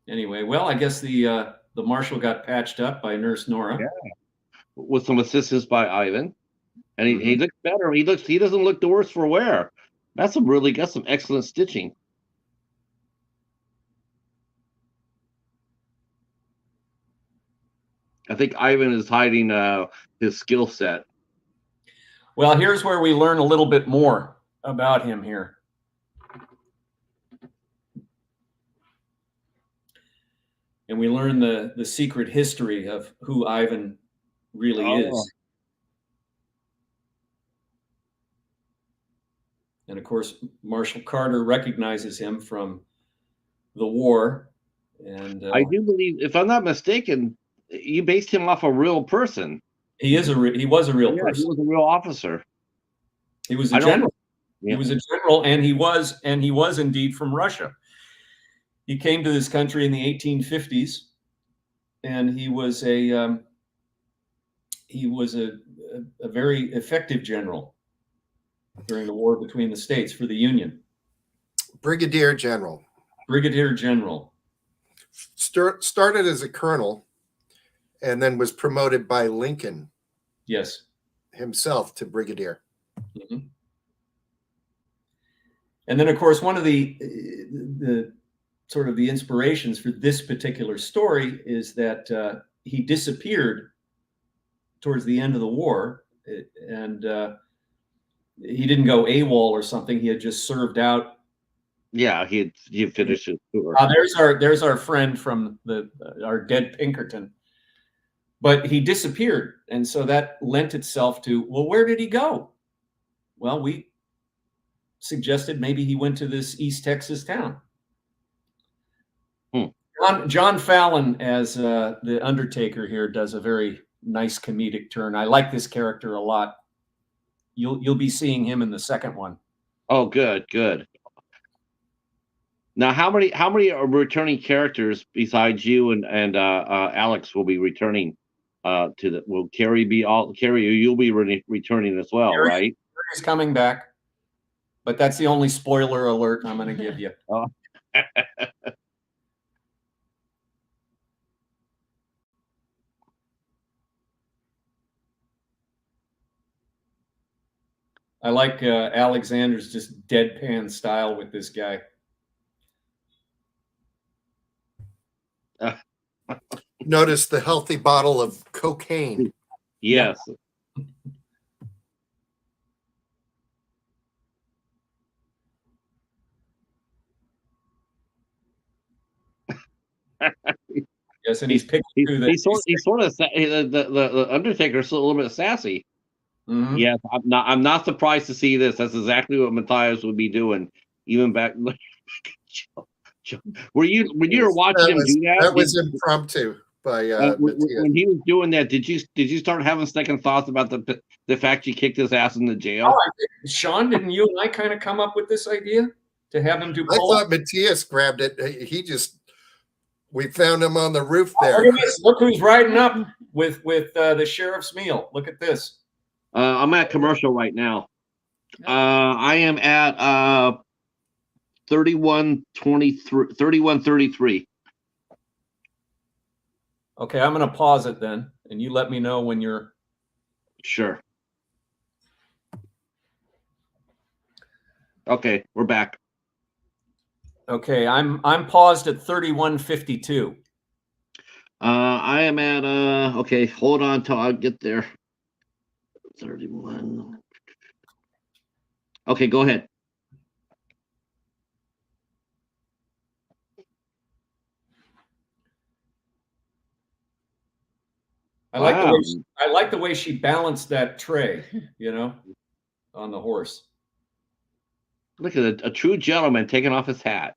Anyway, well, I guess the marshal got patched up by Nurse Nora. Yeah. With some assistance by Ivan, and he looks better. He doesn't look the worse for wear. That's some excellent stitching. I think Ivan is hiding his skill set. Well, here's where we learn a little bit more about him here. And we learn the secret history of who Ivan really is. And of course, Marshal Carter recognizes him from the war. And I do believe, if I'm not mistaken, you based him off a real person. he was a real He person. was a real officer. He was a general. Yeah. He was a general, and he was indeed from Russia. He came to this country in the 1850s, and he was a very effective general during the war between the states for the Union. Brigadier General. Brigadier General. Started as a colonel and then was promoted by Lincoln Yes. himself to brigadier. Mm-hmm. And then, of course, one of the sort of the inspirations for this particular story is that he disappeared towards the end of the war, and he didn't go AWOL or something. He had just served out. Yeah, he finished his tour. There's our friend from our dead Pinkerton, but he disappeared, and so that lent itself to, well, where did he go? Well, we suggested maybe he went to this East Texas town. John Fallon as the Undertaker here does a very nice comedic turn. I like this character a lot. You'll be seeing him in the second one. Oh, good, good. Now, how many are returning characters besides you and Alex will be returning to the? Will Kerry be all? Kerry, you'll be returning as well, right? Kerry's coming back, but that's the only spoiler alert I'm going to give you. Oh. I like Alexander's just deadpan style with this guy. Notice the healthy bottle of cocaine. Yes. Yes, and he's picking through the. He's sort of the Undertaker's a little bit sassy. Mm-hmm. Yes, I'm not surprised to see this. That's exactly what Matthias would be doing, even back. Were you watching him do that? That was impromptu by when he was doing that. Did you start having second thoughts about the fact you kicked his ass in the jail? Oh, Sean, didn't you and I kind of come up with this idea to have him do? I thought Matthias grabbed it. We found him on the roof there. Look at this. Look who's riding up with the sheriff's meal. Look at this. I'm at commercial right now. I am at 31:33. Okay, I'm going to pause it then, and you let me know when you're. Sure. Okay, we're back. Okay, I'm paused at 31:52. I am at okay, hold on till I get there. 31. Okay, go ahead. I like the way she balanced that tray, on the horse. Look at a true gentleman taking off his hat.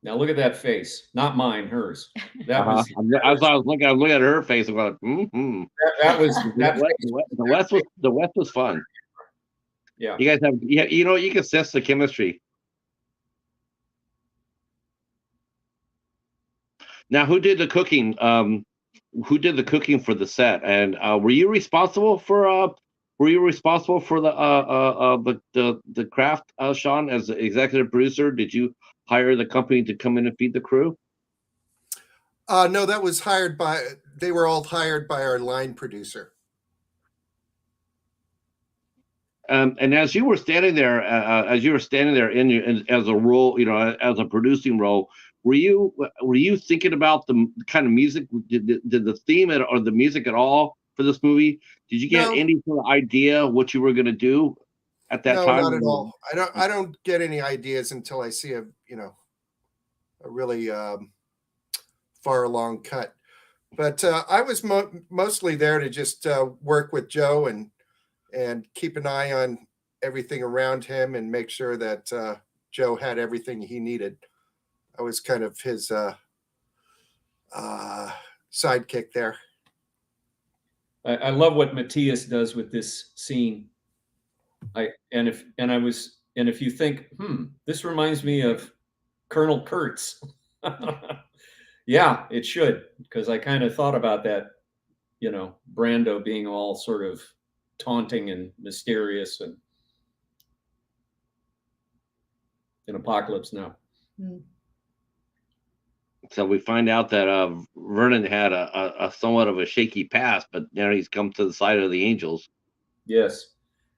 Now look at that face. Not mine, hers. That was. I was looking at her face and going, the West was fun. Yeah. You guys have, you can sense the chemistry. Now, who did the cooking? Who did the cooking for the set? And were you responsible for the craft, Sean, as the executive producer? Did you hire the company to come in and feed the crew? No, that was they were all hired by our line producer. And as you were standing there, as a role, as a producing role, were you thinking about the kind of music? Did the theme or the music at all for this movie? Did you get any sort of idea what you were going to do at that time? No, not at all. I don't get any ideas until I see a really far along cut. But I was mostly there to just work with Joe and keep an eye on everything around him and make sure that Joe had everything he needed. I was kind of his sidekick there. I love what Matthias does with this scene. If you think, this reminds me of Colonel Kurtz. Yeah, it should, because I kind of thought about that, Brando being all sort of taunting and mysterious and in Apocalypse Now. So we find out that Vernon had a somewhat of a shaky past, but now he's come to the side of the Angels. Yes,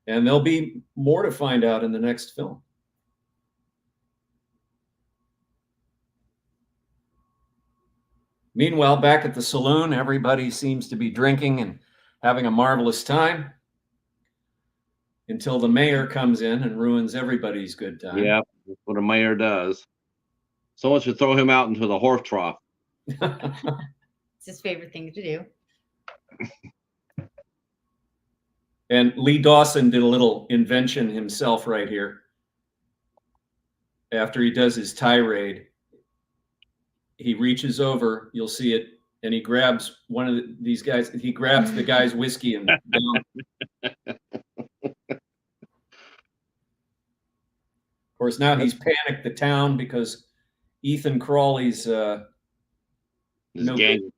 and there'll be more to find out in the next film. Meanwhile, back at the saloon, everybody seems to be drinking and having a marvelous time until the mayor comes in and ruins everybody's good time. Yeah, that's what a mayor does. Someone should throw him out into the horse trough. It's his favorite thing to do. And Lee Dawson did a little invention himself right here. After he does his tirade, he reaches over, you'll see it, and he grabs one of these guys. He grabs the guy's whiskey and down. Of course, now he's panicked the town because Ethan Crawley's no gang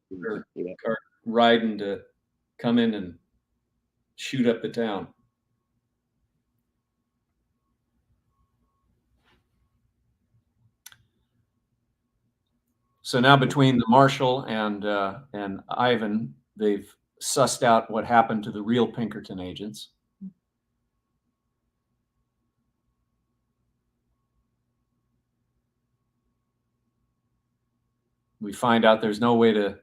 are riding to come in and shoot up the town. So now between the marshal and Ivan, they've sussed out what happened to the real Pinkerton agents. We find out there's no way to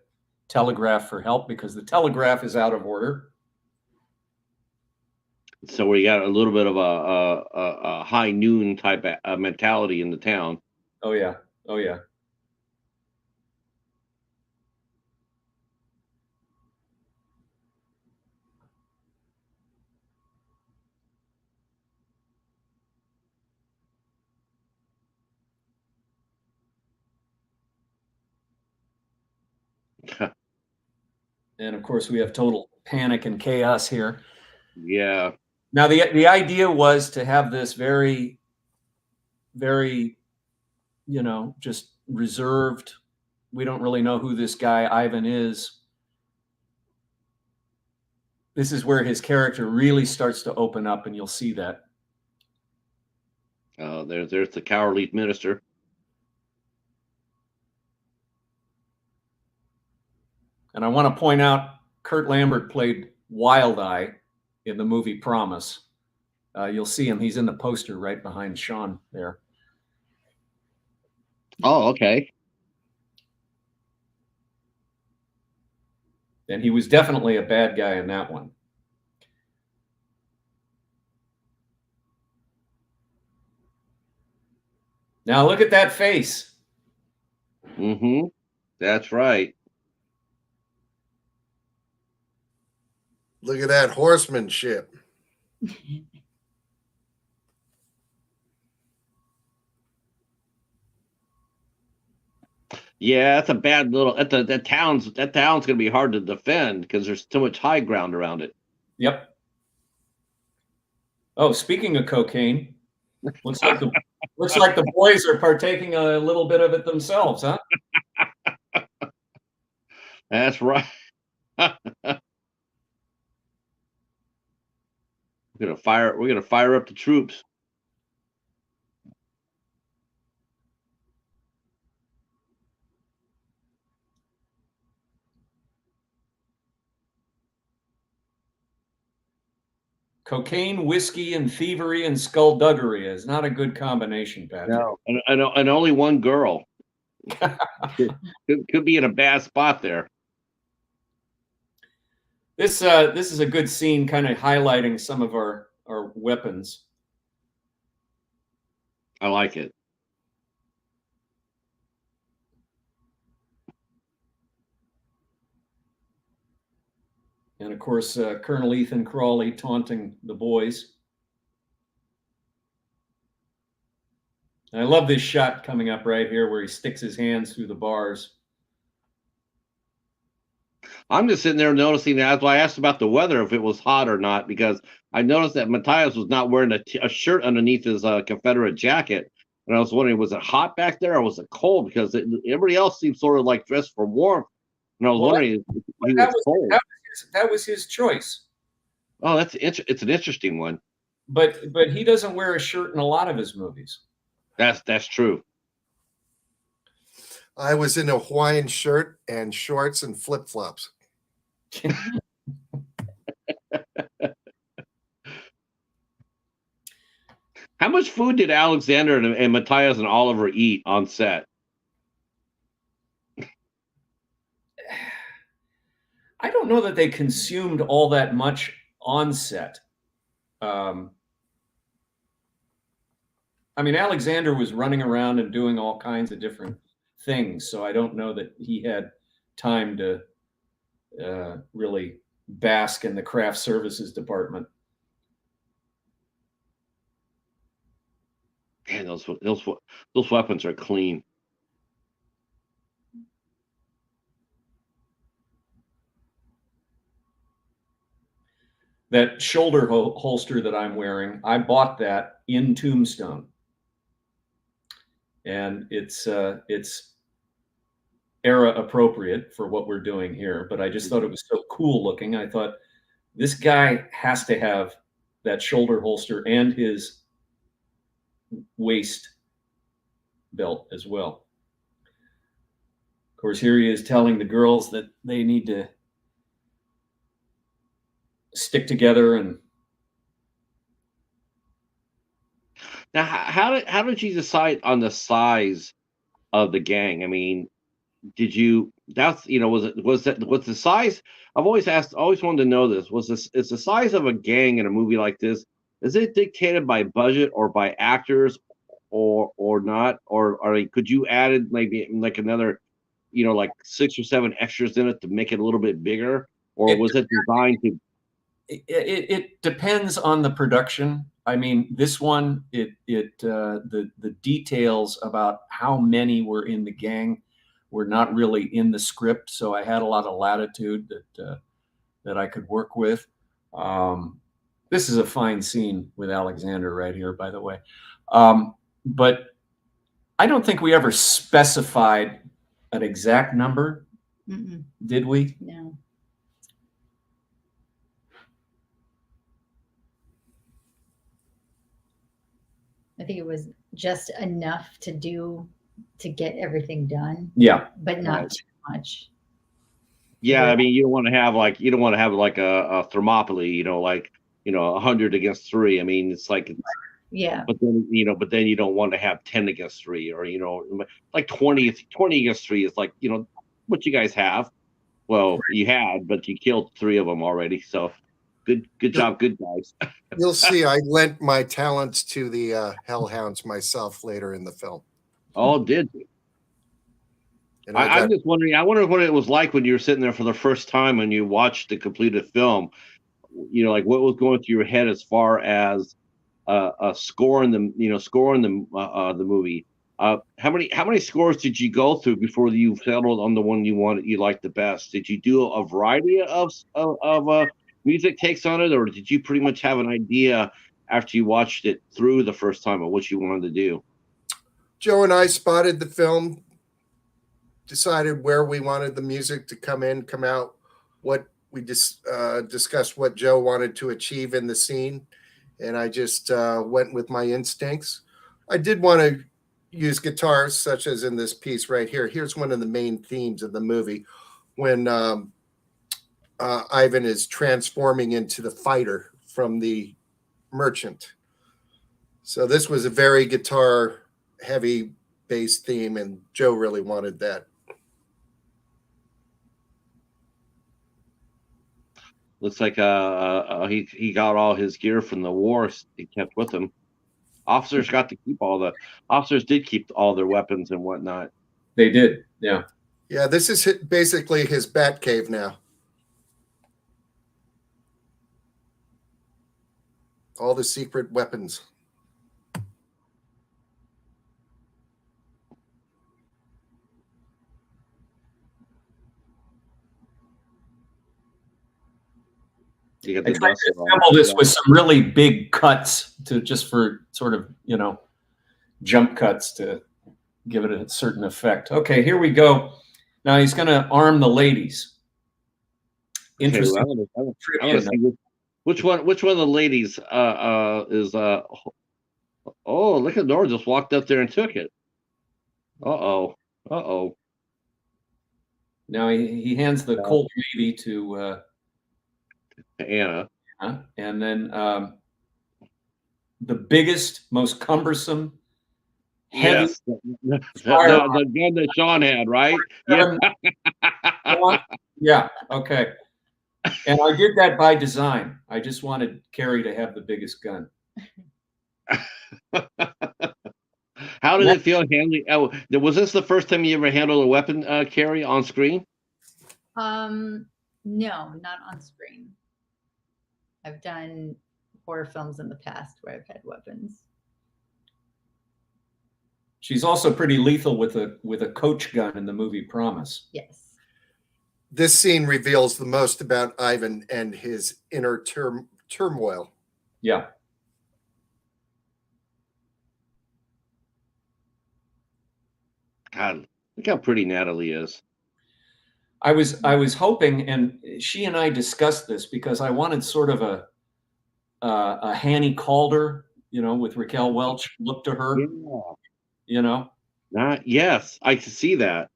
telegraph for help because the telegraph is out of order. So we got a little bit of a high noon type of mentality in the town. Oh yeah, oh yeah. And of course, we have total panic and chaos here. Yeah. Now, the idea was to have this very, very, you know, just reserved. We don't really know who this guy Ivan is. This is where his character really starts to open up, and you'll see that. There's the cowardly minister. And I want to point out, Kurt Lambert played Wild Eye in the movie Promise. You'll see him. He's in the poster right behind Sean there. Oh, okay. And he was definitely a bad guy in that one. Now look at that face. Mm-hmm. That's right. Look at that horsemanship. Yeah, that's a bad little. That town's gonna be hard to defend because there's too much high ground around it. Yep. Oh, speaking of cocaine, looks like the boys are partaking a little bit of it themselves, huh? That's right. We're gonna fire up the troops. Cocaine, whiskey, and thievery and skullduggery is not a good combination, Patrick. No, and only one girl. could be in a bad spot there. This is a good scene, kind of highlighting some of our weapons. I like it. And of course, Colonel Ethan Crawley taunting the boys. And I love this shot coming up right here where he sticks his hands through the bars. I'm just sitting there noticing that. That's why I asked about the weather, if it was hot or not, because I noticed that Matthias was not wearing a shirt underneath his Confederate jacket. And I was wondering, was it hot back there or was it cold? Because everybody else seemed sort of like dressed for warmth. And I was wondering if he was cold. That was his choice. Oh, it's an interesting one. But he doesn't wear a shirt in a lot of his movies. That's true. I was in a Hawaiian shirt and shorts and flip-flops. How much food did Alexander and Matthias and Oliver eat on set? I don't know that they consumed all that much on set. I mean, Alexander was running around and doing all kinds of different things, so I don't know that he had time to really bask in the craft services department. Man, those weapons are clean. That shoulder holster that I'm wearing, I bought that in Tombstone, and it's era appropriate for what we're doing here. But I just thought it was so cool looking. I thought this guy has to have that shoulder holster and his waist belt as well. Of course, here he is telling the girls that they need to stick together. And now, how did you decide on the size of the gang? I mean, did you? That's was the size? I've always wanted to know this. Is the size of a gang in a movie like this? Is it dictated by budget or by actors, or not? Or could you add maybe like another, like 6 or 7 extras in it to make it a little bit bigger, or was it designed to? It depends on the production. I mean, this one, the details about how many were in the gang were not really in the script, so I had a lot of latitude that I could work with. This is a fine scene with Alexander right here, by the way. But I don't think we ever specified an exact number. Mm-mm. Did we? No. I think it was just enough to get everything done. Yeah. But not too much. Yeah, I mean, you don't want to have like a Thermopylae, like 100 against 3. I mean, it's like yeah. But then you don't want to have 10 against 3, or like 20 against 3 is like what you guys have. Well, you had, but you killed 3 of them already. So good job, good guys. You'll see. I lent my talents to the Hellhounds myself later in the film. Oh, did you? And I'm just wondering. I wonder what it was like when you were sitting there for the first time and you watched the completed film. Like what was going through your head as far as scoring the movie. How many scores did you go through before you settled on the one you liked the best? Did you do a variety of music takes on it, or did you pretty much have an idea after you watched it through the first time of what you wanted to do? Joe and I spotted the film, decided where we wanted the music to come out, what we discussed what Joe wanted to achieve in the scene, and I just went with my instincts. I did want to use guitars, such as in this piece right here. Here's one of the main themes of the movie, when Ivan is transforming into the fighter from the merchant. So this was a very guitar-heavy bass theme, and Joe really wanted that. Looks like he got all his gear from the war. He kept with him. Officers did keep all their weapons and whatnot. They did, yeah. Yeah, this is basically his bat cave now. All the secret weapons. I tried to assemble this with some really big cuts for sort of, jump cuts to give it a certain effect. Okay, here we go. Now he's going to arm the ladies. Interesting. Okay, well, I want to see which one of the ladies is oh, look at Nora just walked up there and took it. Uh-oh. Now he hands the Colt Navy to Anna. And then the biggest, most cumbersome, heavy the gun that Sean had, right? Yeah, okay. And I did that by design. I just wanted Kerry to have the biggest gun. How did it feel handling? Was this the first time you ever handled a weapon, Kerry, on screen? No, not on screen. I've done horror films in the past where I've had weapons. She's also pretty lethal with a coach gun in the movie Promise. Yes. This scene reveals the most about Ivan and his inner turmoil. Yeah. God, look how pretty Natalie is. I was hoping, and she and I discussed this because I wanted sort of a Hanny Calder, with Raquel Welch look to her. Yeah. Yes, I can see that.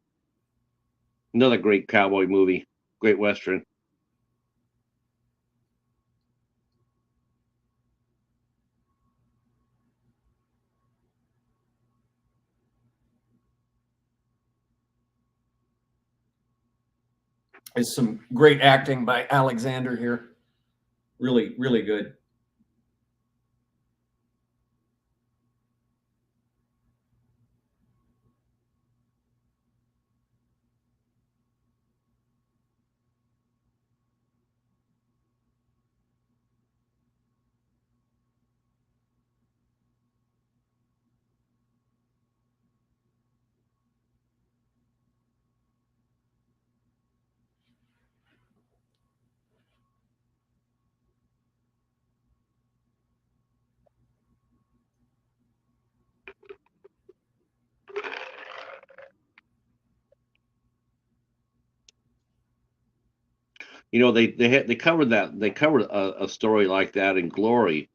Another great cowboy movie, great Western. There's some great acting by Alexander here. Really, really good. They covered that. They covered a story like that in Glory.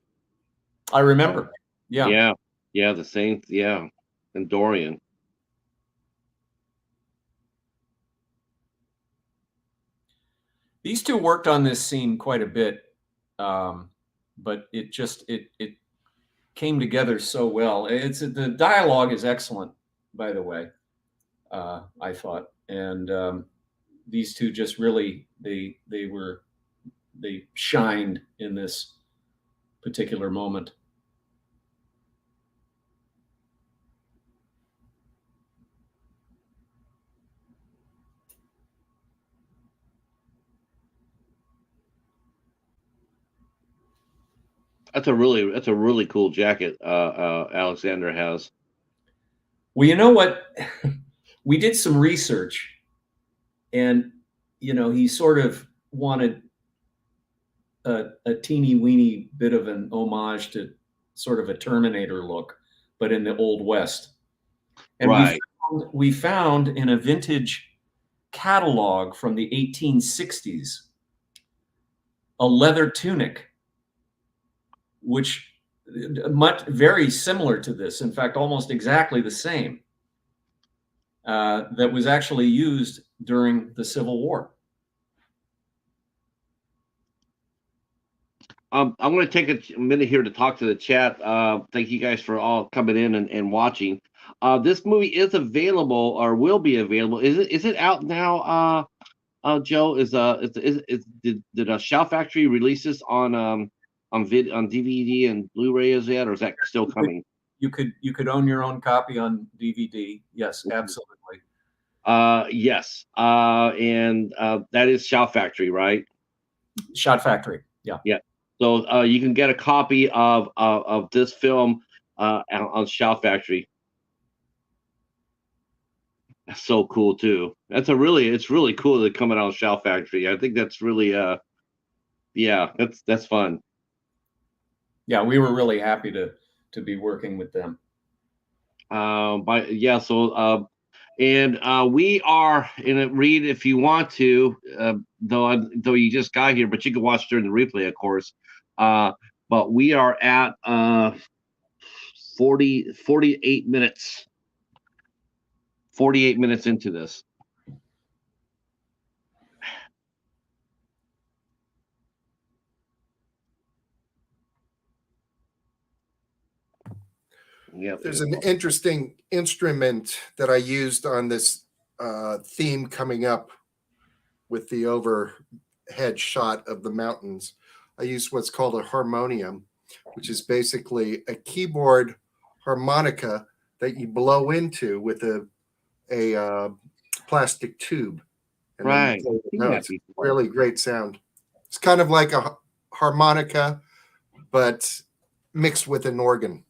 I remember. Yeah. Yeah, the same. Yeah, and Dorian. These two worked on this scene quite a bit, but it came together so well. The dialogue is excellent, by the way. I thought, and these two just really they shined in this particular moment. That's a really cool jacket. Alexander has. Well, you know what? We did some research, and he sort of wanted a teeny weeny bit of an homage to sort of a Terminator look, but in the Old West. And Right. we found in a vintage catalog from the 1860s a leather tunic, which very similar to this, in fact, almost exactly the same, that was actually used during the Civil War. I'm going to take a minute here to talk to the chat. Thank you guys for all coming in and watching. This movie is available or will be available. Is it out now? Joe, did Shout Factory release this on DVD and Blu-ray as yet, or is that still coming? You could own your own copy on DVD. Yes, absolutely. Yes. And that is Shout Factory, right? Shout Factory. Yeah. Yeah. So you can get a copy of this film on Shout Factory. That's so cool too. It's really cool that coming out on Shout Factory. I think that's really yeah, that's fun. Yeah, we were really happy to be working with them. We are in it. Read if you want to, though you just got here, but you can watch during the replay, of course. But we are at 48 minutes. 48 minutes into this. Yep. There's an interesting instrument that I used on this theme coming up with the overhead shot of the mountains. I used what's called a harmonium, which is basically a keyboard harmonica that you blow into with a plastic tube. And right. It's really great sound. It's kind of like a harmonica, but mixed with an organ.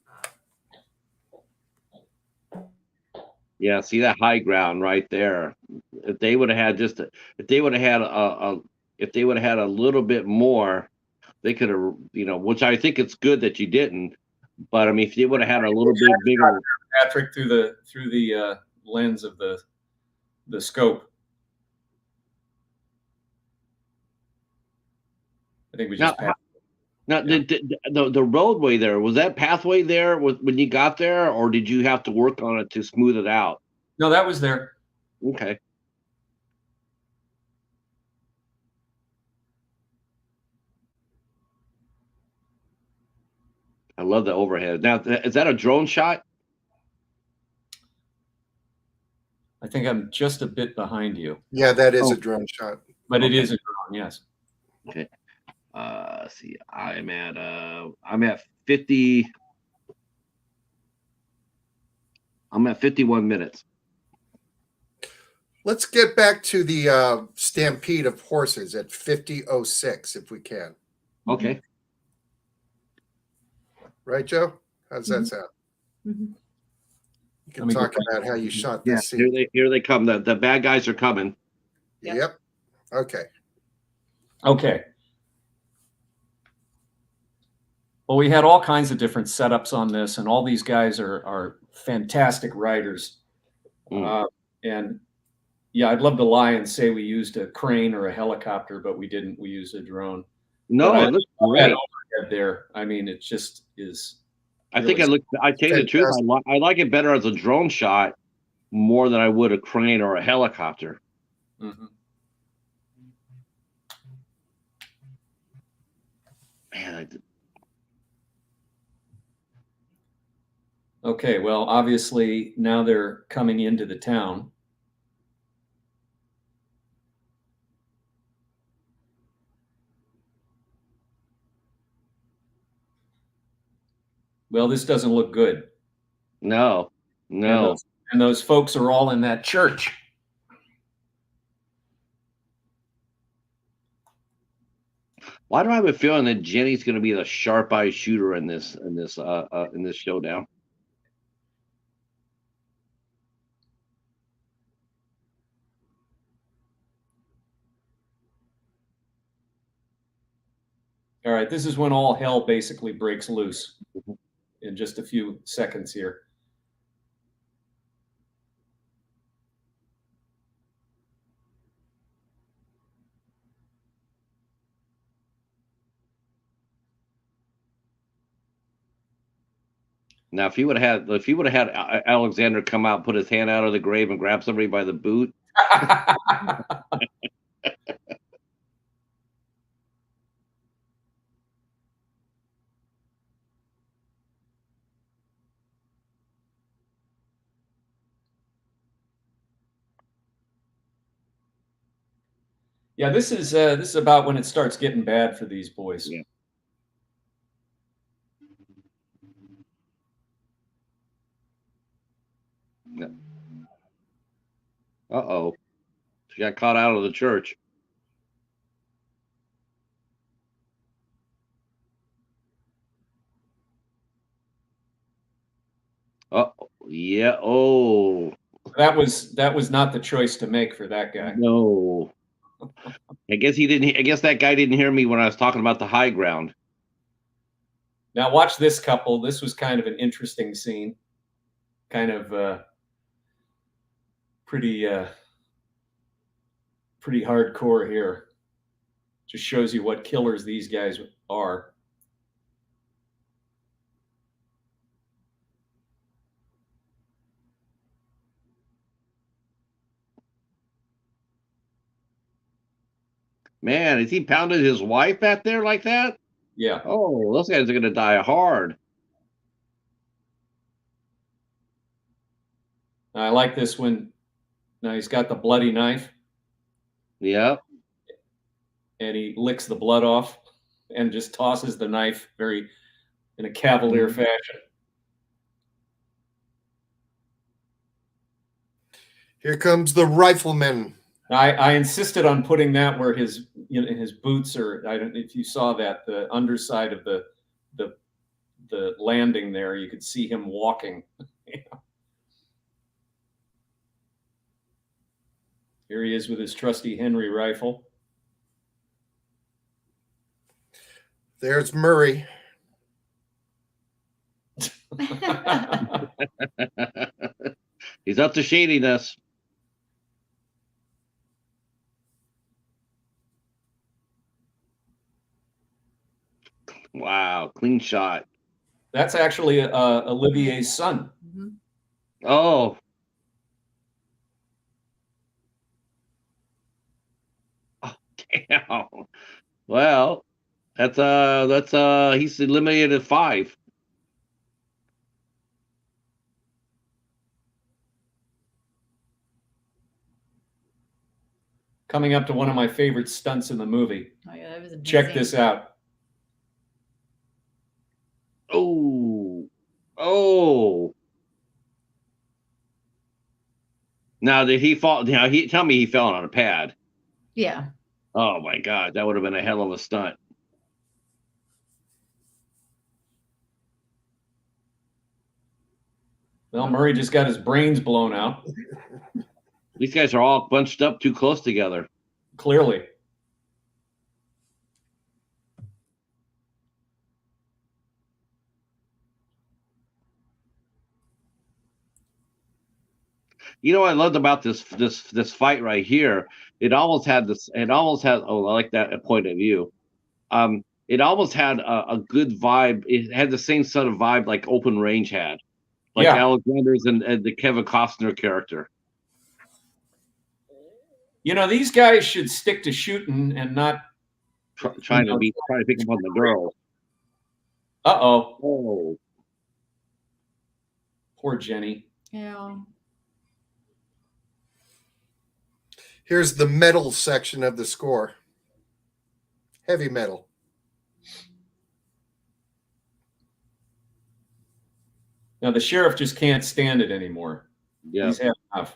Yeah, see that high ground right there. If they would have had if they would have had if they would have had a little bit more, they could have, which I think it's good that you didn't. But I mean, if they would have had a little bit bigger, Patrick, through the lens of the scope. I think we just passed. Now, the roadway there, was that pathway there when you got there, or did you have to work on it to smooth it out? No, that was there. Okay. I love the overhead. Now, is that a drone shot? I think I'm just a bit behind you. Yeah, that is a drone shot. But it is a drone, yes. Okay. See, I'm at 50. I'm at 51 minutes. Let's get back to the stampede of horses at 50:06, if we can. Okay. Right, Joe? How's that sound? Mm-hmm. You can talk about how you shot this scene. Here they come. The bad guys are coming. Yep. Okay. Okay. Well, we had all kinds of different setups on this, and all these guys are fantastic writers. And yeah, I'd love to lie and say we used a crane or a helicopter, but we didn't. We used a drone. No, it looks great. There, I mean, it just is. I think I tell you the truth, I like it better as a drone shot more than I would a crane or a helicopter. Mm-hmm. Man, Okay, well, obviously now they're coming into the town. Well, this doesn't look good. No. And those folks are all in that church. Why do I have a feeling that Jenny's going to be the sharp-eyed shooter in this showdown? All right, this is when all hell basically breaks loose in just a few seconds here. Now, if he would have had Alexander come out, put his hand out of the grave, and grab somebody by the boot. Yeah, this is about when it starts getting bad for these boys. Yeah. Uh-oh. She got caught out of the church. Oh, yeah. Oh. That was not the choice to make for that guy. No. I guess that guy didn't hear me when I was talking about the high ground. Now watch this couple. This was kind of an interesting scene. Kind of pretty hardcore here. Just shows you what killers these guys are. Man, is he pounded his wife back there like that? Yeah. Oh, those guys are going to die hard. I like this one. Now he's got the bloody knife. Yep. And he licks the blood off and just tosses the knife in a cavalier fashion. Here comes the rifleman. I insisted on putting that where his boots are. I don't know if you saw that, the underside of the landing there. You could see him walking. Here he is with his trusty Henry rifle. There's Murray. He's up to shadiness. Wow, clean shot. That's actually Olivier's son. Mm-hmm. Oh. Oh, damn. Well, that's he's eliminated at 5. Coming up to one of my favorite stunts in the movie. Oh yeah, that was amazing. Check this out. Oh. Oh. Now did he fall? Now tell me he fell on a pad. Yeah. Oh my God, that would have been a hell of a stunt. Well, Murray just got his brains blown out. These guys are all bunched up too close together. Clearly. You know what I loved about this fight right here? It almost had this. It almost had. Oh, I like that point of view. It almost had a good vibe. It had the same sort of vibe like Open Range had, like Yeah. Alexander's and the Kevin Costner character. You know, these guys should stick to shooting and not trying to pick up on the girls. Uh-oh. Oh. Poor Jenny. Yeah. Here's the metal section of the score. Heavy metal. Now the sheriff just can't stand it anymore. Yeah. He's had enough.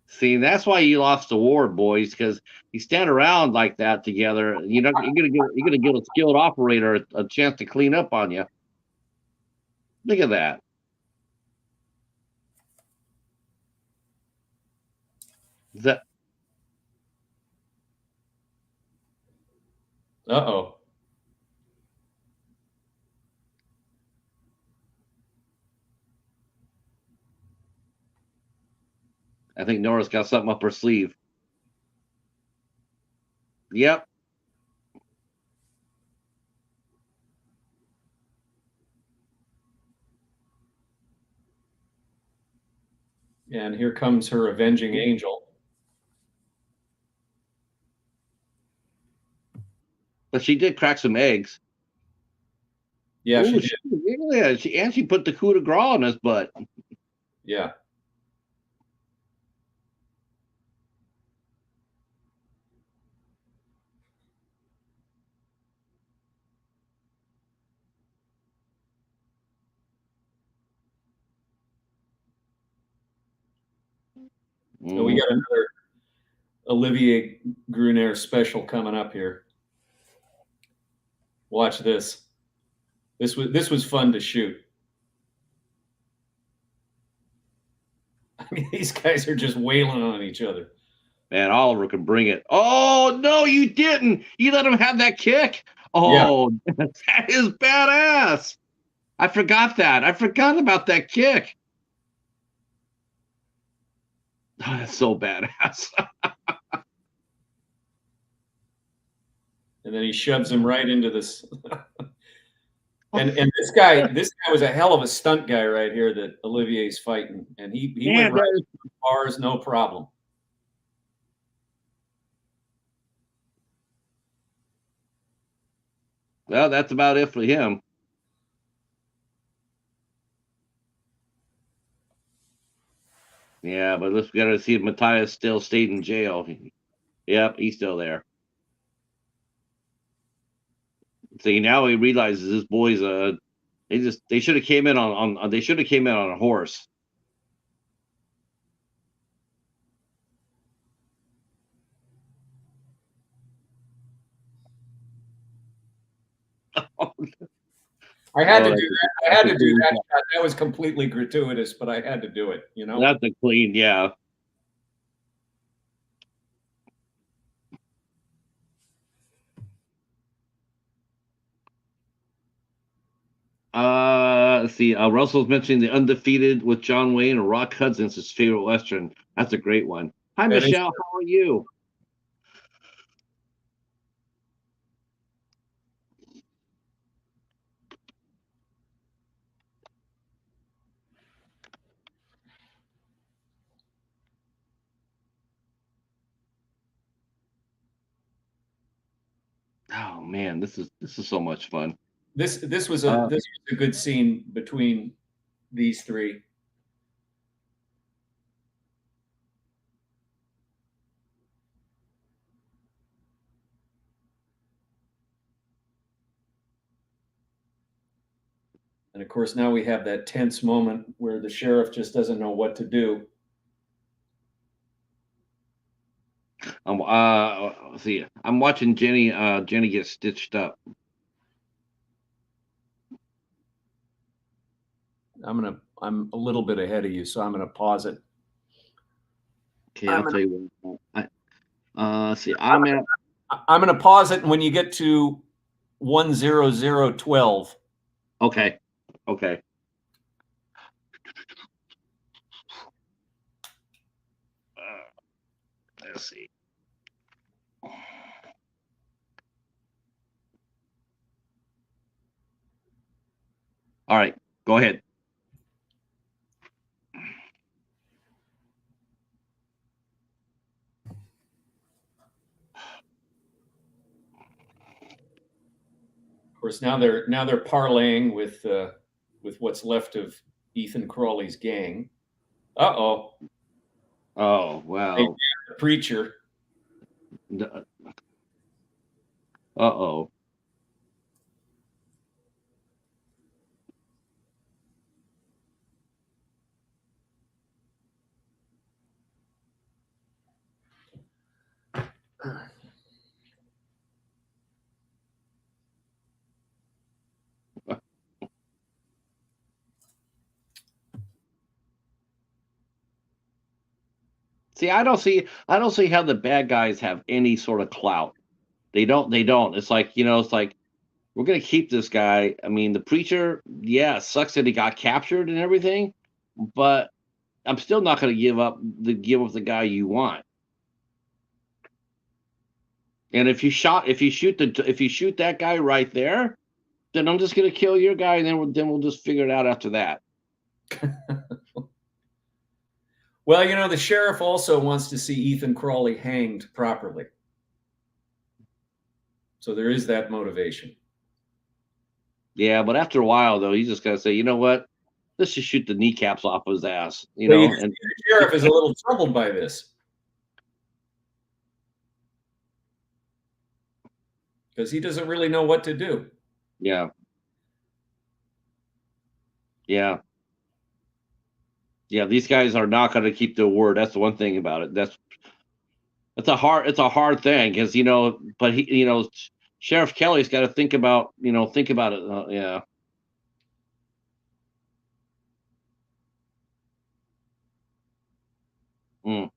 See, that's why you lost the war, boys, because you stand around like that together. You're gonna give a skilled operator a chance to clean up on you. Look at that. Is that? Uh-oh. I think Nora's got something up her sleeve. Yep. And here comes her avenging angel. But she did crack some eggs. Yeah, Ooh, she did. She put the coup de grace on his butt. Yeah. So we got another Olivier Gruner special coming up here. Watch this. This was fun to shoot. I mean, these guys are just wailing on each other. Man, Oliver could bring it. Oh no, you didn't. You let him have that kick. Oh, yeah. That is badass. I forgot that. I forgot about that kick. Oh, that's so badass. And then he shoves him right into this. and this guy was a hell of a stunt guy right here that Olivier's fighting, and he went right to the bars, no problem. Well, that's about it for him. Yeah, but let's gotta see if Matthias still stayed in jail. Yep, he's still there. See, now he realizes this boy's they should have came in on a horse. I had to do that. I had to do that. That was completely gratuitous, but I had to do it. You know, that's a clean, yeah. Let's see. Russell's mentioning The Undefeated with John Wayne and Rock Hudson's his favorite Western. That's a great one. Hi, that Michelle. How are you? Oh man, this is so much fun. This was a good scene between these three. And of course, now we have that tense moment where the sheriff just doesn't know what to do. Let's see. I'm watching Jenny get stitched up. I'm a little bit ahead of you, so I'm gonna pause it. Okay, I'll tell you what. See, I'm gonna pause it when you get to 10012. Okay. Okay. Let's see. All right, go ahead. Of course, now they're parlaying with what's left of Ethan Crawley's gang. Uh-oh. Oh, wow. The preacher. Uh-oh. See, I don't see how the bad guys have any sort of clout. They don't. It's like, it's like, we're gonna keep this guy. I mean, the preacher, yeah, sucks that he got captured and everything, but I'm still not gonna give up the guy you want. And if you shoot that guy right there, then I'm just gonna kill your guy, and then we'll just figure it out after that. Well, the sheriff also wants to see Ethan Crawley hanged properly. So there is that motivation. Yeah, but after a while, though, he's just got to say, you know what? Let's just shoot the kneecaps off his ass, And the sheriff is a little troubled by this. Because he doesn't really know what to do. Yeah. Yeah. Yeah, these guys are not going to keep their word. That's the one thing about it. It's a hard thing because but Sheriff Kelly's got to think about it. Yeah. Mm.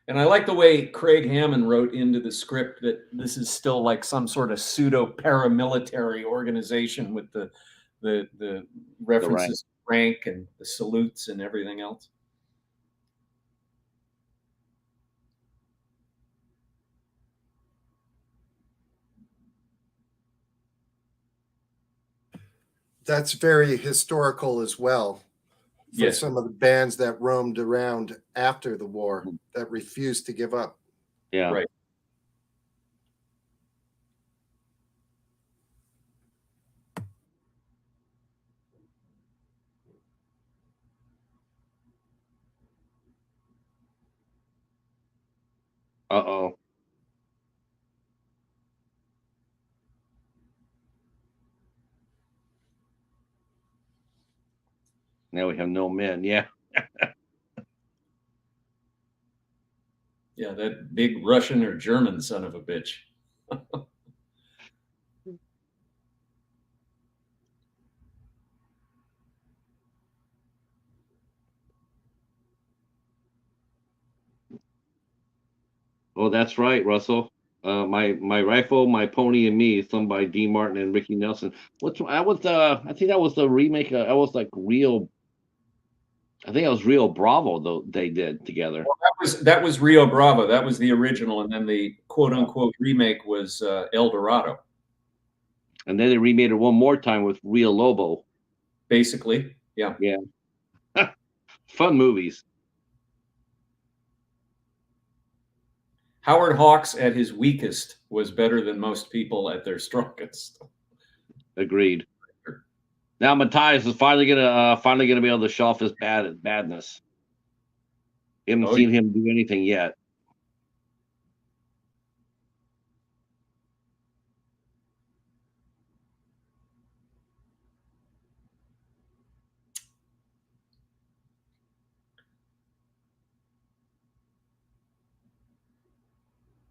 And I like the way Craig Hammond wrote into the script that this is still like some sort of pseudo paramilitary organization with the references to rank and the salutes and everything else. That's very historical as well for Yes. some of the bands that roamed around after the war that refused to give up. Yeah. Right. Uh-oh. Now we have no men. Yeah. Yeah, that big Russian or German son of a bitch. Oh, that's right, Russell. My rifle, my pony, and me, sung by Dean Martin and Ricky Nelson. What's that was I think that was the remake. That was like Real. I think it was Rio Bravo though they did together. Well, that was Rio Bravo. That was the original, and then the quote unquote remake was El Dorado. And then they remade it one more time with Rio Lobo. Basically, yeah. Yeah. Fun movies. Howard Hawks at his weakest was better than most people at their strongest. Agreed. Now Matthias is finally gonna be able to show off his badness. You haven't seen him do anything yet.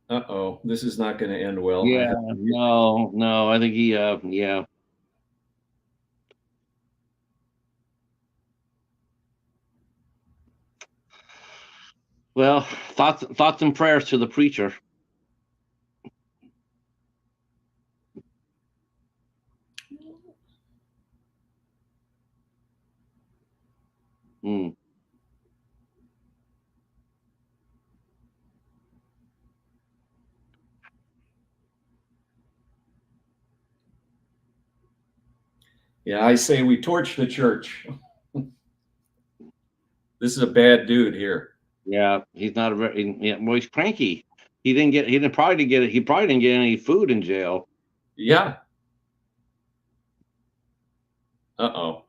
Uh-oh, this is not going to end well. Yeah, no, I think he, yeah. Well, thoughts and prayers to the preacher. Hmm. Yeah, I say we torch the church. This is a bad dude here. Yeah, he's not a very. Yeah, well, he's cranky. He probably didn't get it. He probably didn't get any food in jail. Yeah. Uh-oh.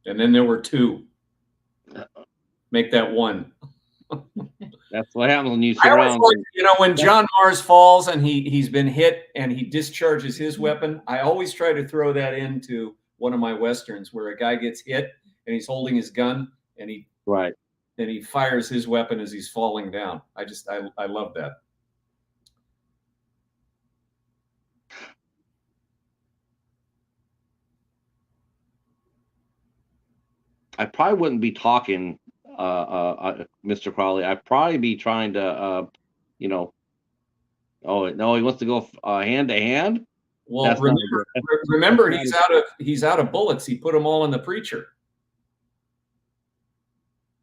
And then there were two. Make that one. That's what happens when you sit around. You know, when John Mars falls and he's been hit and he discharges his weapon, I always try to throw that into one of my westerns where a guy gets hit and he's holding his gun and he fires his weapon as he's falling down. I love that. I probably wouldn't be talking, Mr. Crowley. I'd probably be trying to, you know. Oh no, he wants to go hand to hand. Well, remember he's out of bullets. He put them all in the preacher.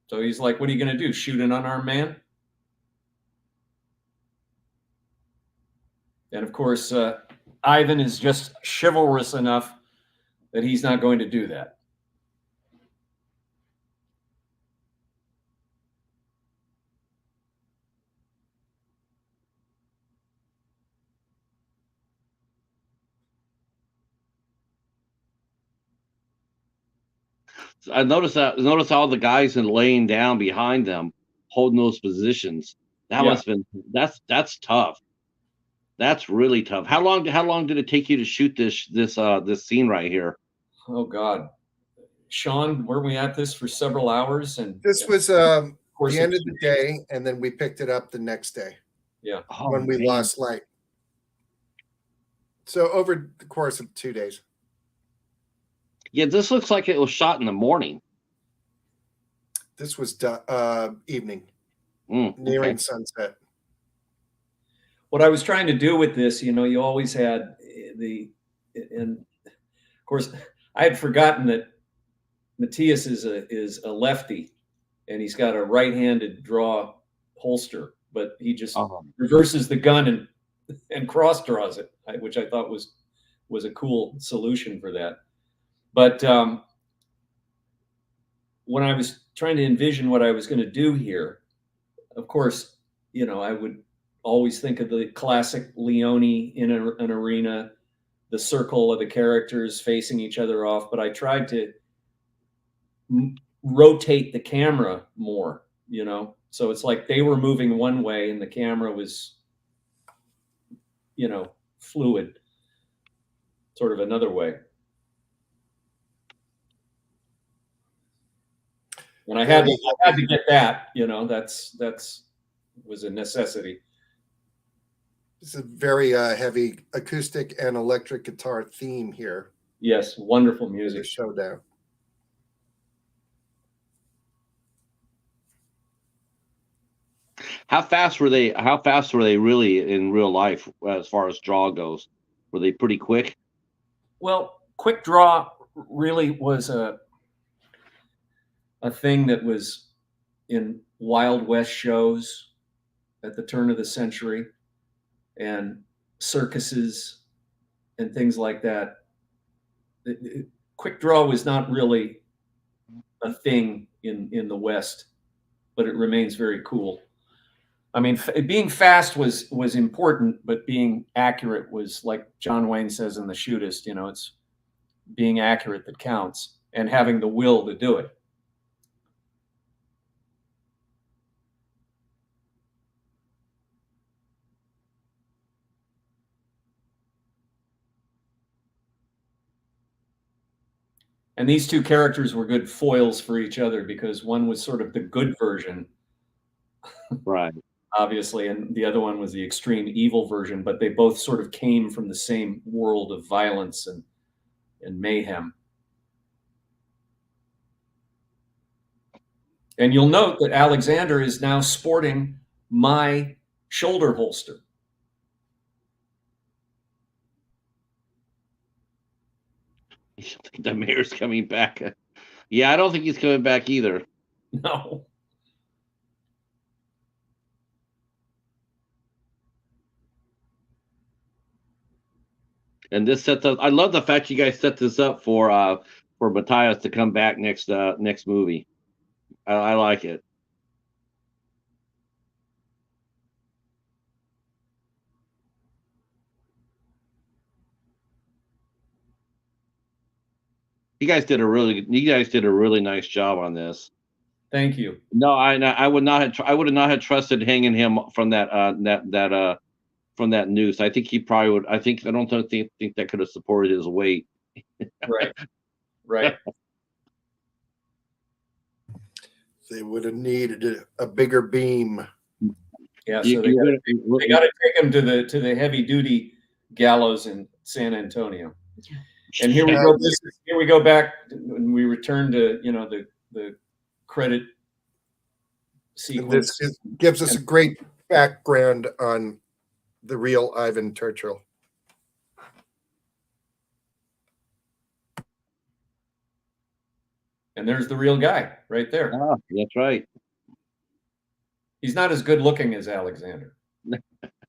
So he's like, "What are you going to do? Shoot an unarmed man?" And of course, Ivan is just chivalrous enough that he's not going to do that. I noticed all the guys in laying down behind them, holding those positions. That must have been that's tough. That's really tough. How long did it take you to shoot this scene right here? Oh God, Sean, were we at this for several hours? And this was the end of the day, and then we picked it up the next day. Yeah, when we lost light. So over the course of 2 days. Yeah, this looks like it was shot in the morning. This was evening, nearing sunset. What I was trying to do with this, you know, you always had and of course, I had forgotten that Matthias is a lefty, and he's got a right-handed draw holster, but he just reverses the gun and cross draws it, which I thought was a cool solution for that. But when I was trying to envision what I was going to do here, of course, you know, I would always think of the classic Leone in an arena, the circle of the characters facing each other off. But I tried to rotate the camera more, you know, so it's like they were moving one way and the camera was, you know, fluid, sort of another way. And I had to get that, you know, that's was a necessity. It's a very heavy acoustic and electric guitar theme here. Yes, wonderful music. Showdown. How fast were they? How fast were they really in real life as far as draw goes? Were they pretty quick? Well, quick draw really was a thing that was in Wild West shows at the turn of the century, and circuses and things like that. Quick draw was not really a thing in the West, but it remains very cool. I mean, being fast was important, but being accurate was, like John Wayne says in The Shootist, you know, it's being accurate that counts, and having the will to do it. And these two characters were good foils for each other, because one was sort of the good version, Right. obviously, and the other one was the extreme evil version, but they both sort of came from the same world of violence and mayhem. And you'll note that Alexander is now sporting my shoulder holster. The mayor's coming back. Yeah, I don't think he's coming back either. No. And this sets up. I love the fact you guys set this up for Matthias to come back next movie. I like it. You guys did a really nice job on this. Think you. No, I would not have trusted hanging him from that from that noose. I think he probably would. I don't think that could have supported his weight. Right. Right. They would have needed a bigger beam. Yeah, so they got to take him to the heavy duty gallows in San Antonio. And here we go. Here we go back, and we return to, you know, the credit sequence. This gives us a great background on the real Ivan Churchill. And there's the real guy right there. Ah, that's right. He's not as good looking as Alexander.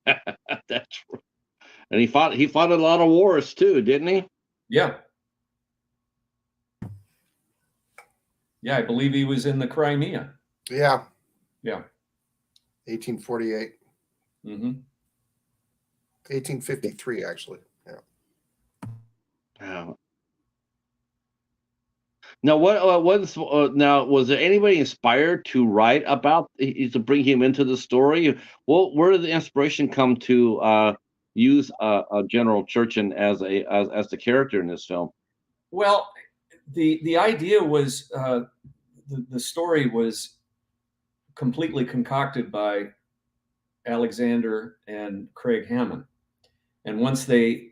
That's right. And he fought a lot of wars too, didn't he? Yeah. Yeah, I believe he was in the Crimea. Yeah. Yeah. 1848. Mm-hmm. 1853, actually. Yeah. Now, now was there anybody inspired to write about to bring him into the story? Well, where did the inspiration come to use General Churchin as the character in this film? Well, the idea was the story was completely concocted by Alexander and Craig Hammond, and once they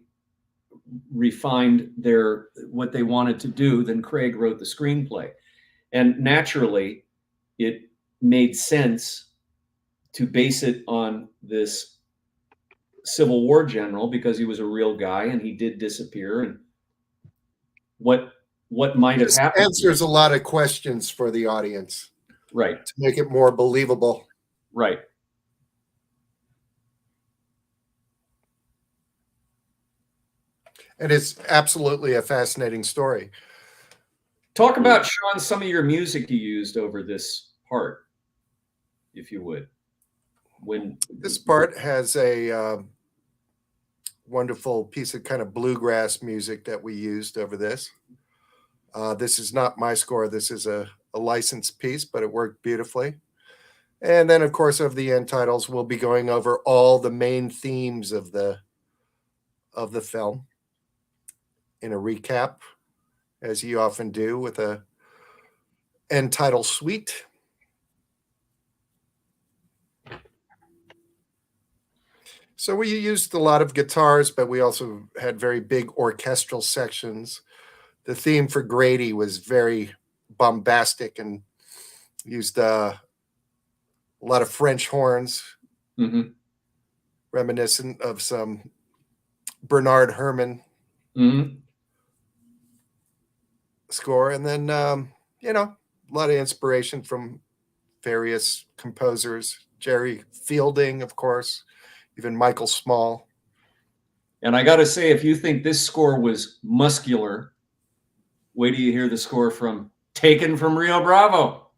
refined what they wanted to do, then Craig wrote the screenplay, and naturally it made sense to base it on this Civil War general, because he was a real guy and he did disappear, and what might have happened answers a lot of questions for the audience, right, to make it more believable. Right. And it's absolutely a fascinating story. Talk about, Sean, some of your music you used over this part, if you would. When this part has a wonderful piece of kind of bluegrass music that we used over this. This is not my score. This is a licensed piece, but it worked beautifully. And then, of course, of the end titles, we'll be going over all the main themes of the film in a recap, as you often do with a end title suite. So we used a lot of guitars, but we also had very big orchestral sections. the theme for Grady was very bombastic and used a lot of French horns, reminiscent of some Bernard Herrmann score. And then, you know, a lot of inspiration from various composers, Jerry Fielding, of course, even Michael Small. And I got to say, if you think this score was muscular, wait till you hear the score from Taken from Rio Bravo.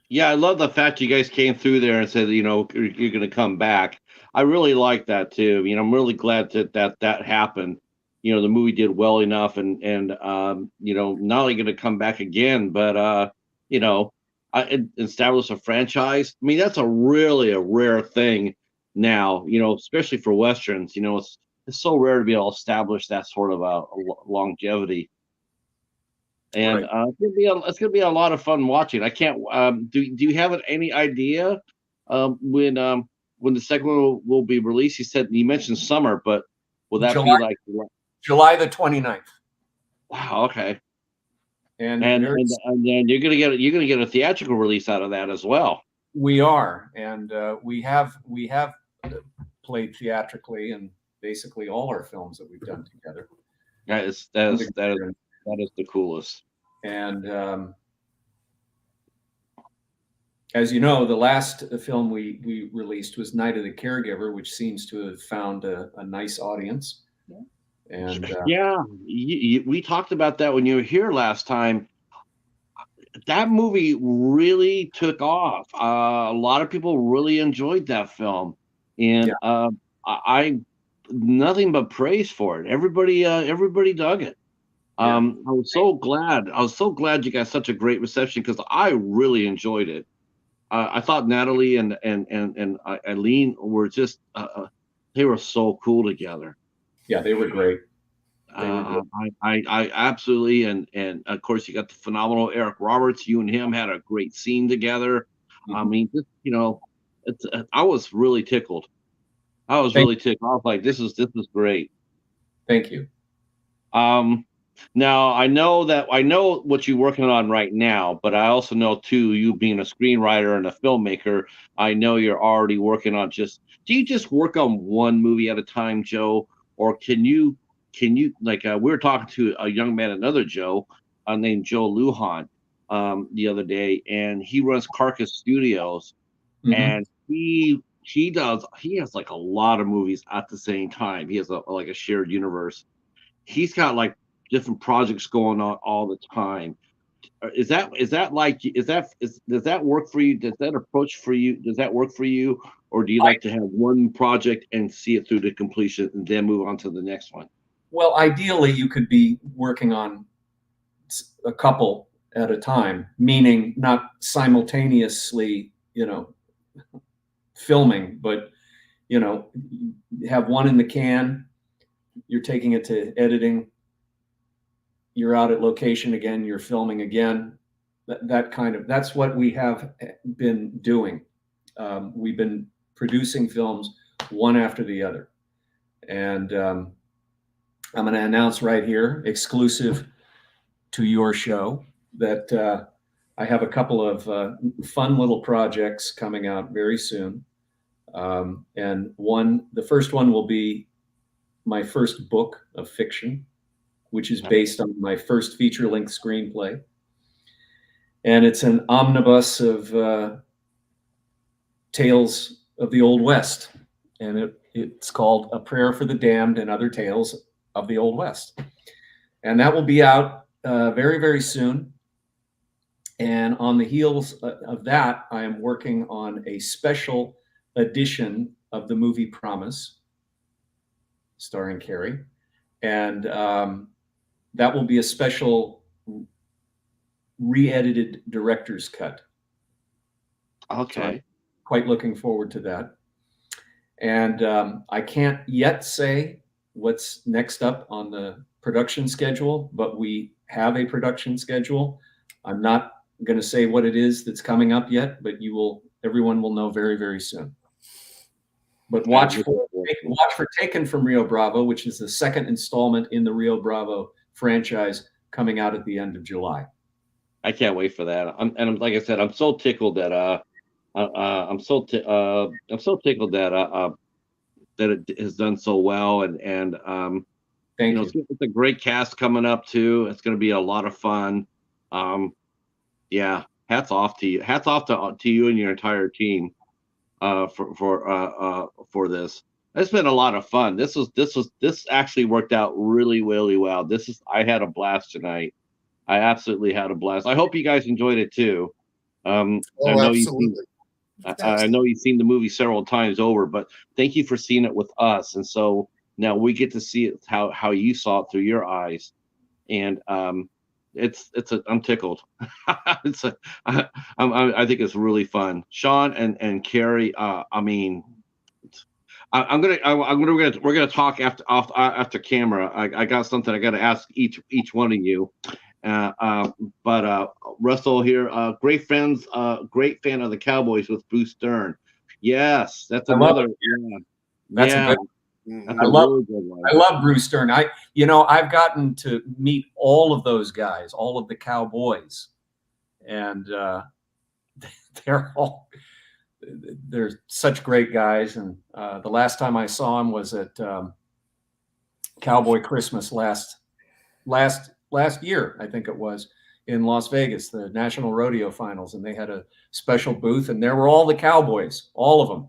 Yeah, I love the fact you guys came through there and said, you know, you're going to come back. I really like that too. You know, I'm really glad that happened. You know, the movie did well enough, and you know, not only going to come back again, but you know, establish a franchise. I mean, that's a rare thing now. You know, especially for westerns. You know, it's so rare to be able to establish that sort of a longevity. And it's gonna be a lot of fun watching. I can't. Do you have any idea when the second one will be released? You mentioned summer, but will that be like July the 29th? Wow. Okay. And then you're gonna get a theatrical release out of that as well. We are, and we have played theatrically in basically all our films that we've done together. That is the coolest. And as you know, the last film we released was Night of the Caregiver, which seems to have found a nice audience. And we talked about that when you were here last time. That movie really took off. A lot of people really enjoyed that film, and I nothing but praise for it. Everybody dug it. I was so glad you got such a great reception, because I really enjoyed it. I thought Natalie and Eileen were just they were so cool together. Yeah, they were great. I absolutely, and of course you got the phenomenal Eric Roberts. You and him had a great scene together. I mean, just, you know, I was really tickled. I was like, this is great. Thank you. Now I know what you're working on right now, but I also know too, you being a screenwriter and a filmmaker, I know you're already working on do you just work on one movie at a time, Joe? Or can you like, we were talking to a young man, another Joe, named Joe Lujan, the other day, and he runs Carcass Studios, and he has like a lot of movies at the same time. He has like a shared universe. He's got like different projects going on all the time. Does that work for you? Does that approach for you? Does that work for you? Or do you like to have one project and see it through to completion and then move on to the next one? Well, ideally, you could be working on a couple at a time, meaning not simultaneously, you know, filming, but, you know, have one in the can, you're taking it to editing, you're out at location again, you're filming again. That's what we have been doing. We've been producing films one after the other. And I'm going to announce right here, exclusive to your show, that I have a couple of fun little projects coming out very soon. And the first one will be my first book of fiction, which is based on my first feature-length screenplay. And it's an omnibus of tales of the Old West. And it's called A Prayer for the Damned and Other Tales of the Old West. And that will be out very, very soon. And on the heels of that, I am working on a special edition of the movie Promise, starring KERRY. And that will be a special re-edited director's cut. Okay. So I'm quite looking forward to that. And I can't yet say what's next up on the production schedule, but we have a production schedule. I'm not going to say what it is that's coming up yet, but everyone will know very, very soon. But watch for Taken from Rio Bravo, which is the second installment in the Rio Bravo franchise, coming out at the end of July. I can't wait for that. Like I said, I'm so tickled that I'm so tickled that that it has done so well, and Thank you know, you. it's a great cast coming up too. It's going to be a lot of fun. Yeah, hats off to you. Hats off to you and your entire team for this. It's been a lot of fun. This actually worked out really, really well. I had a blast tonight. I absolutely had a blast. I hope you guys enjoyed it too. I Oh, know absolutely. I know you've seen the movie several times over, but thank you for seeing it with us. And so now we get to see it how you saw it through your eyes. And I'm tickled. I think it's really fun. Sean and Kerry, I mean, we're gonna talk after camera. I got something I got to ask each one of you. But Russell here, great friends, great fan of the Cowboys with Bruce Dern. Yes, that's another. That's a good. That's a really good one. I love Bruce Dern. I've gotten to meet all of those guys, all of the Cowboys, and they're such great guys. And the last time I saw him was at Cowboy Christmas last year, I think it was, in Las Vegas, the National Rodeo Finals, and they had a special booth, and there were all the Cowboys, all of them.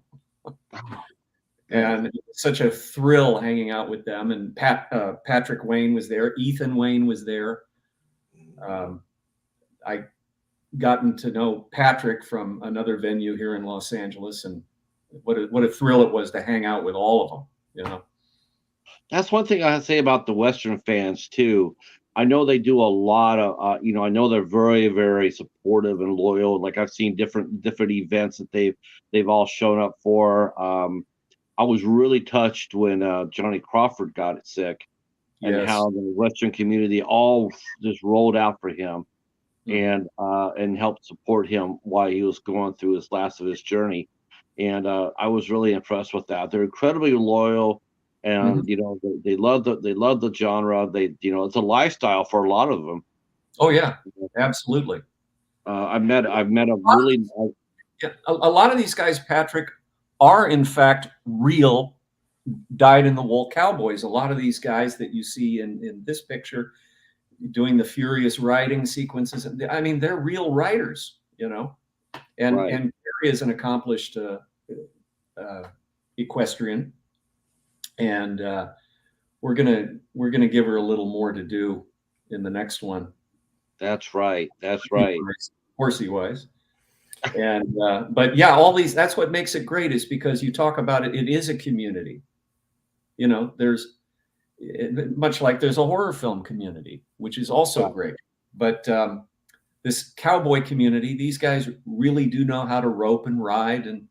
And it was such a thrill hanging out with them. And Patrick Wayne was there. Ethan Wayne was there. I gotten to know Patrick from another venue here in Los Angeles, and what a thrill it was to hang out with all of them. You know, that's one thing I say about the Western fans too. I know they do a lot of, I know they're very, very supportive and loyal. Like I've seen different events that they've all shown up for. I was really touched when Johnny Crawford got sick, and how the Western community all just rolled out for him, and helped support him while he was going through his last of his journey. And I was really impressed with that. They're incredibly loyal, and they love the genre. It's a lifestyle for a lot of them. Oh yeah, absolutely. I've met a really a lot of these guys, Patrick, are in fact real dyed-in-the-wool cowboys. A lot of these guys that you see in this picture doing the furious riding sequences, I mean, they're real riders, and Kerry is an accomplished equestrian, and we're gonna give her a little more to do in the next one. That's right. Horsey wise. And but yeah, all these, that's what makes it great, is because you talk about it is a community. There's much like there's a horror film community, which is also great, but this cowboy community, these guys really do know how to rope and ride and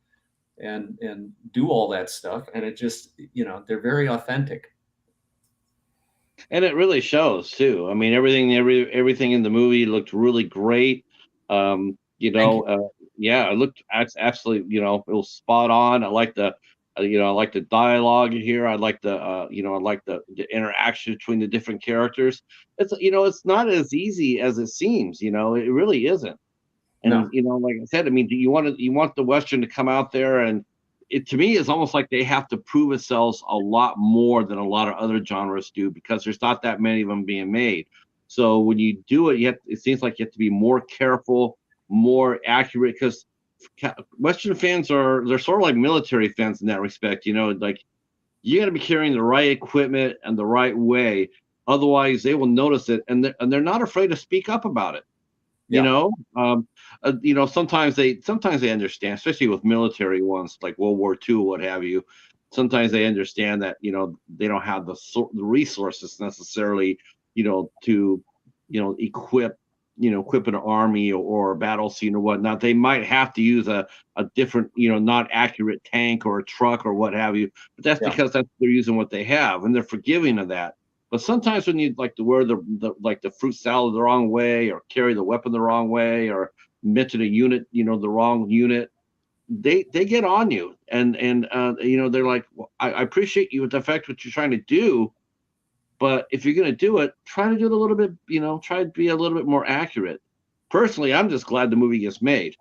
do all that stuff, and it just, they're very authentic, and it really shows too. I mean, everything in the movie looked really great. It looked absolutely, it was spot on. I like the dialogue here. I like the interaction between the different characters. It's not as easy as it seems. It really isn't. And like I said, I mean, you want the Western to come out there, and it, to me, is almost like they have to prove themselves a lot more than a lot of other genres do, because there's not that many of them being made. So when you do it, it seems like you have to be more careful, more accurate, because Western fans they're sort of like military fans in that respect. Like you got to be carrying the right equipment and the right way, otherwise they will notice it, and they're not afraid to speak up about it. Sometimes they understand, especially with military ones like World War II, what have you. Sometimes they understand that they don't have the resources necessarily to equip an army or a battle scene or whatnot. They might have to use a different not accurate tank or a truck or what have you, but that's because they're using what they have, and they're forgiving of that. But sometimes when you like to wear the fruit salad the wrong way, or carry the weapon the wrong way, or mention a unit, the wrong unit, they get on you, and they're like, well, I appreciate you with the fact what you're trying to do, But if you're going to do it, try to do it a little bit, you know, try to be a little bit more accurate. Personally, I'm just glad the movie gets made.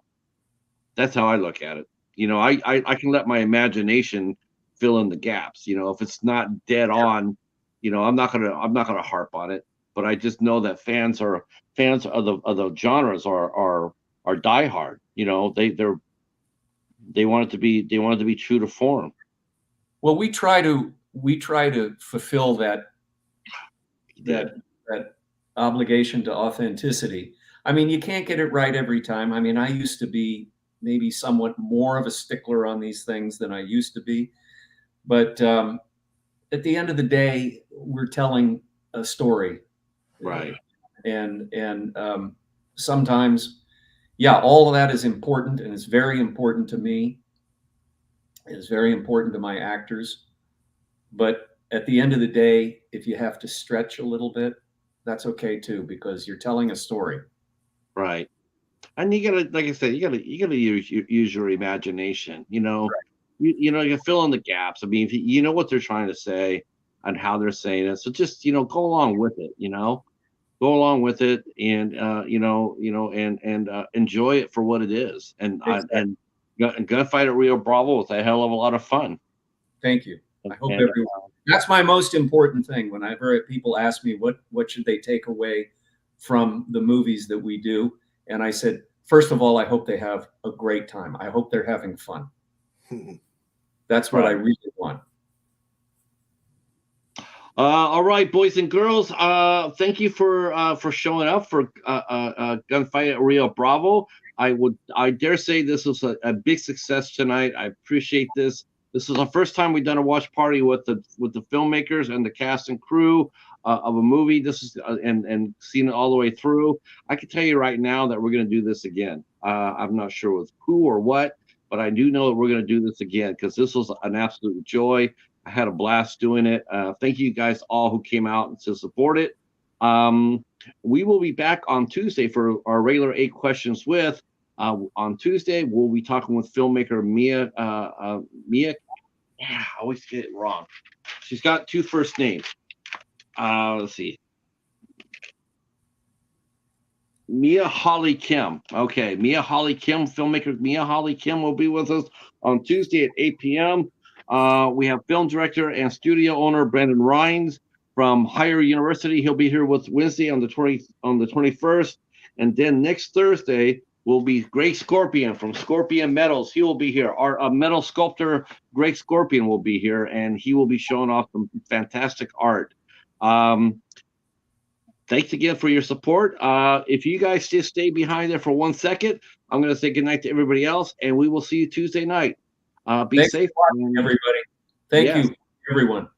That's how I look at it. You know, I can let my imagination fill in the gaps. You know, if it's not dead on, you know, I'm not gonna harp on it. But I just know that fans of the genres are diehard. You know, they want it to be true to form. Well, we try to fulfill that obligation to authenticity. I mean, you can't get it right every time. I mean, I used to be maybe somewhat more of a stickler on these things than I used to be. But at the end of the day, we're telling a story. Right. And sometimes, yeah, all of that is important, and it's very important to me. It's very important to my actors. But at the end of the day, if you have to stretch a little bit, that's okay too, because you're telling a story. Right. And you gotta, like I said, you gotta use your imagination. You know, Right. you know, you fill in the gaps. I mean, if you know what they're trying to say and how they're saying it, so just, you know, go along with it. You know, go along with it, and and enjoy it for what it is. And Exactly. Gunfight at Rio Bravo was a hell of a lot of fun. Thank you. I hope And, everyone. That's my most important thing. Whenever people ask me what should they take away from the movies that we do, and I said, first of all, I hope they have a great time. I hope they're having fun. That's what I really want. All right, boys and girls. Thank you for showing up for Gunfight at Rio Bravo. I dare say this was a big success tonight. I appreciate this. This is the first time we've done a watch party with the filmmakers and the cast and crew of a movie. This is and seen it all the way through. I can tell you right now that we're going to do this again. I'm not sure with who or what, but I do know that we're going to do this again because this was an absolute joy. I had a blast doing it. Thank you guys all who came out to support it. We will be back on Tuesday for our regular 8 questions with. On Tuesday, we'll be talking with filmmaker Mia. I always get it wrong. She's got 2 first names. Let's see. Mia Holly Kim. Okay, Mia Holly Kim, filmmaker Mia Holly Kim will be with us on Tuesday at 8 p.m. We have film director and studio owner Brandon Rhines from Higher University. He'll be here with Wednesday on the 21st, and then next Thursday will be Greg Scorpion from Scorpion Metals. He will be here. Our metal sculptor Greg Scorpion will be here, and he will be showing off some fantastic art. Thanks again for your support. If you guys just stay behind there for 1 second, I'm going to say goodnight to everybody else, and we will see you Tuesday night. Be safe, everybody. Thank you, everyone.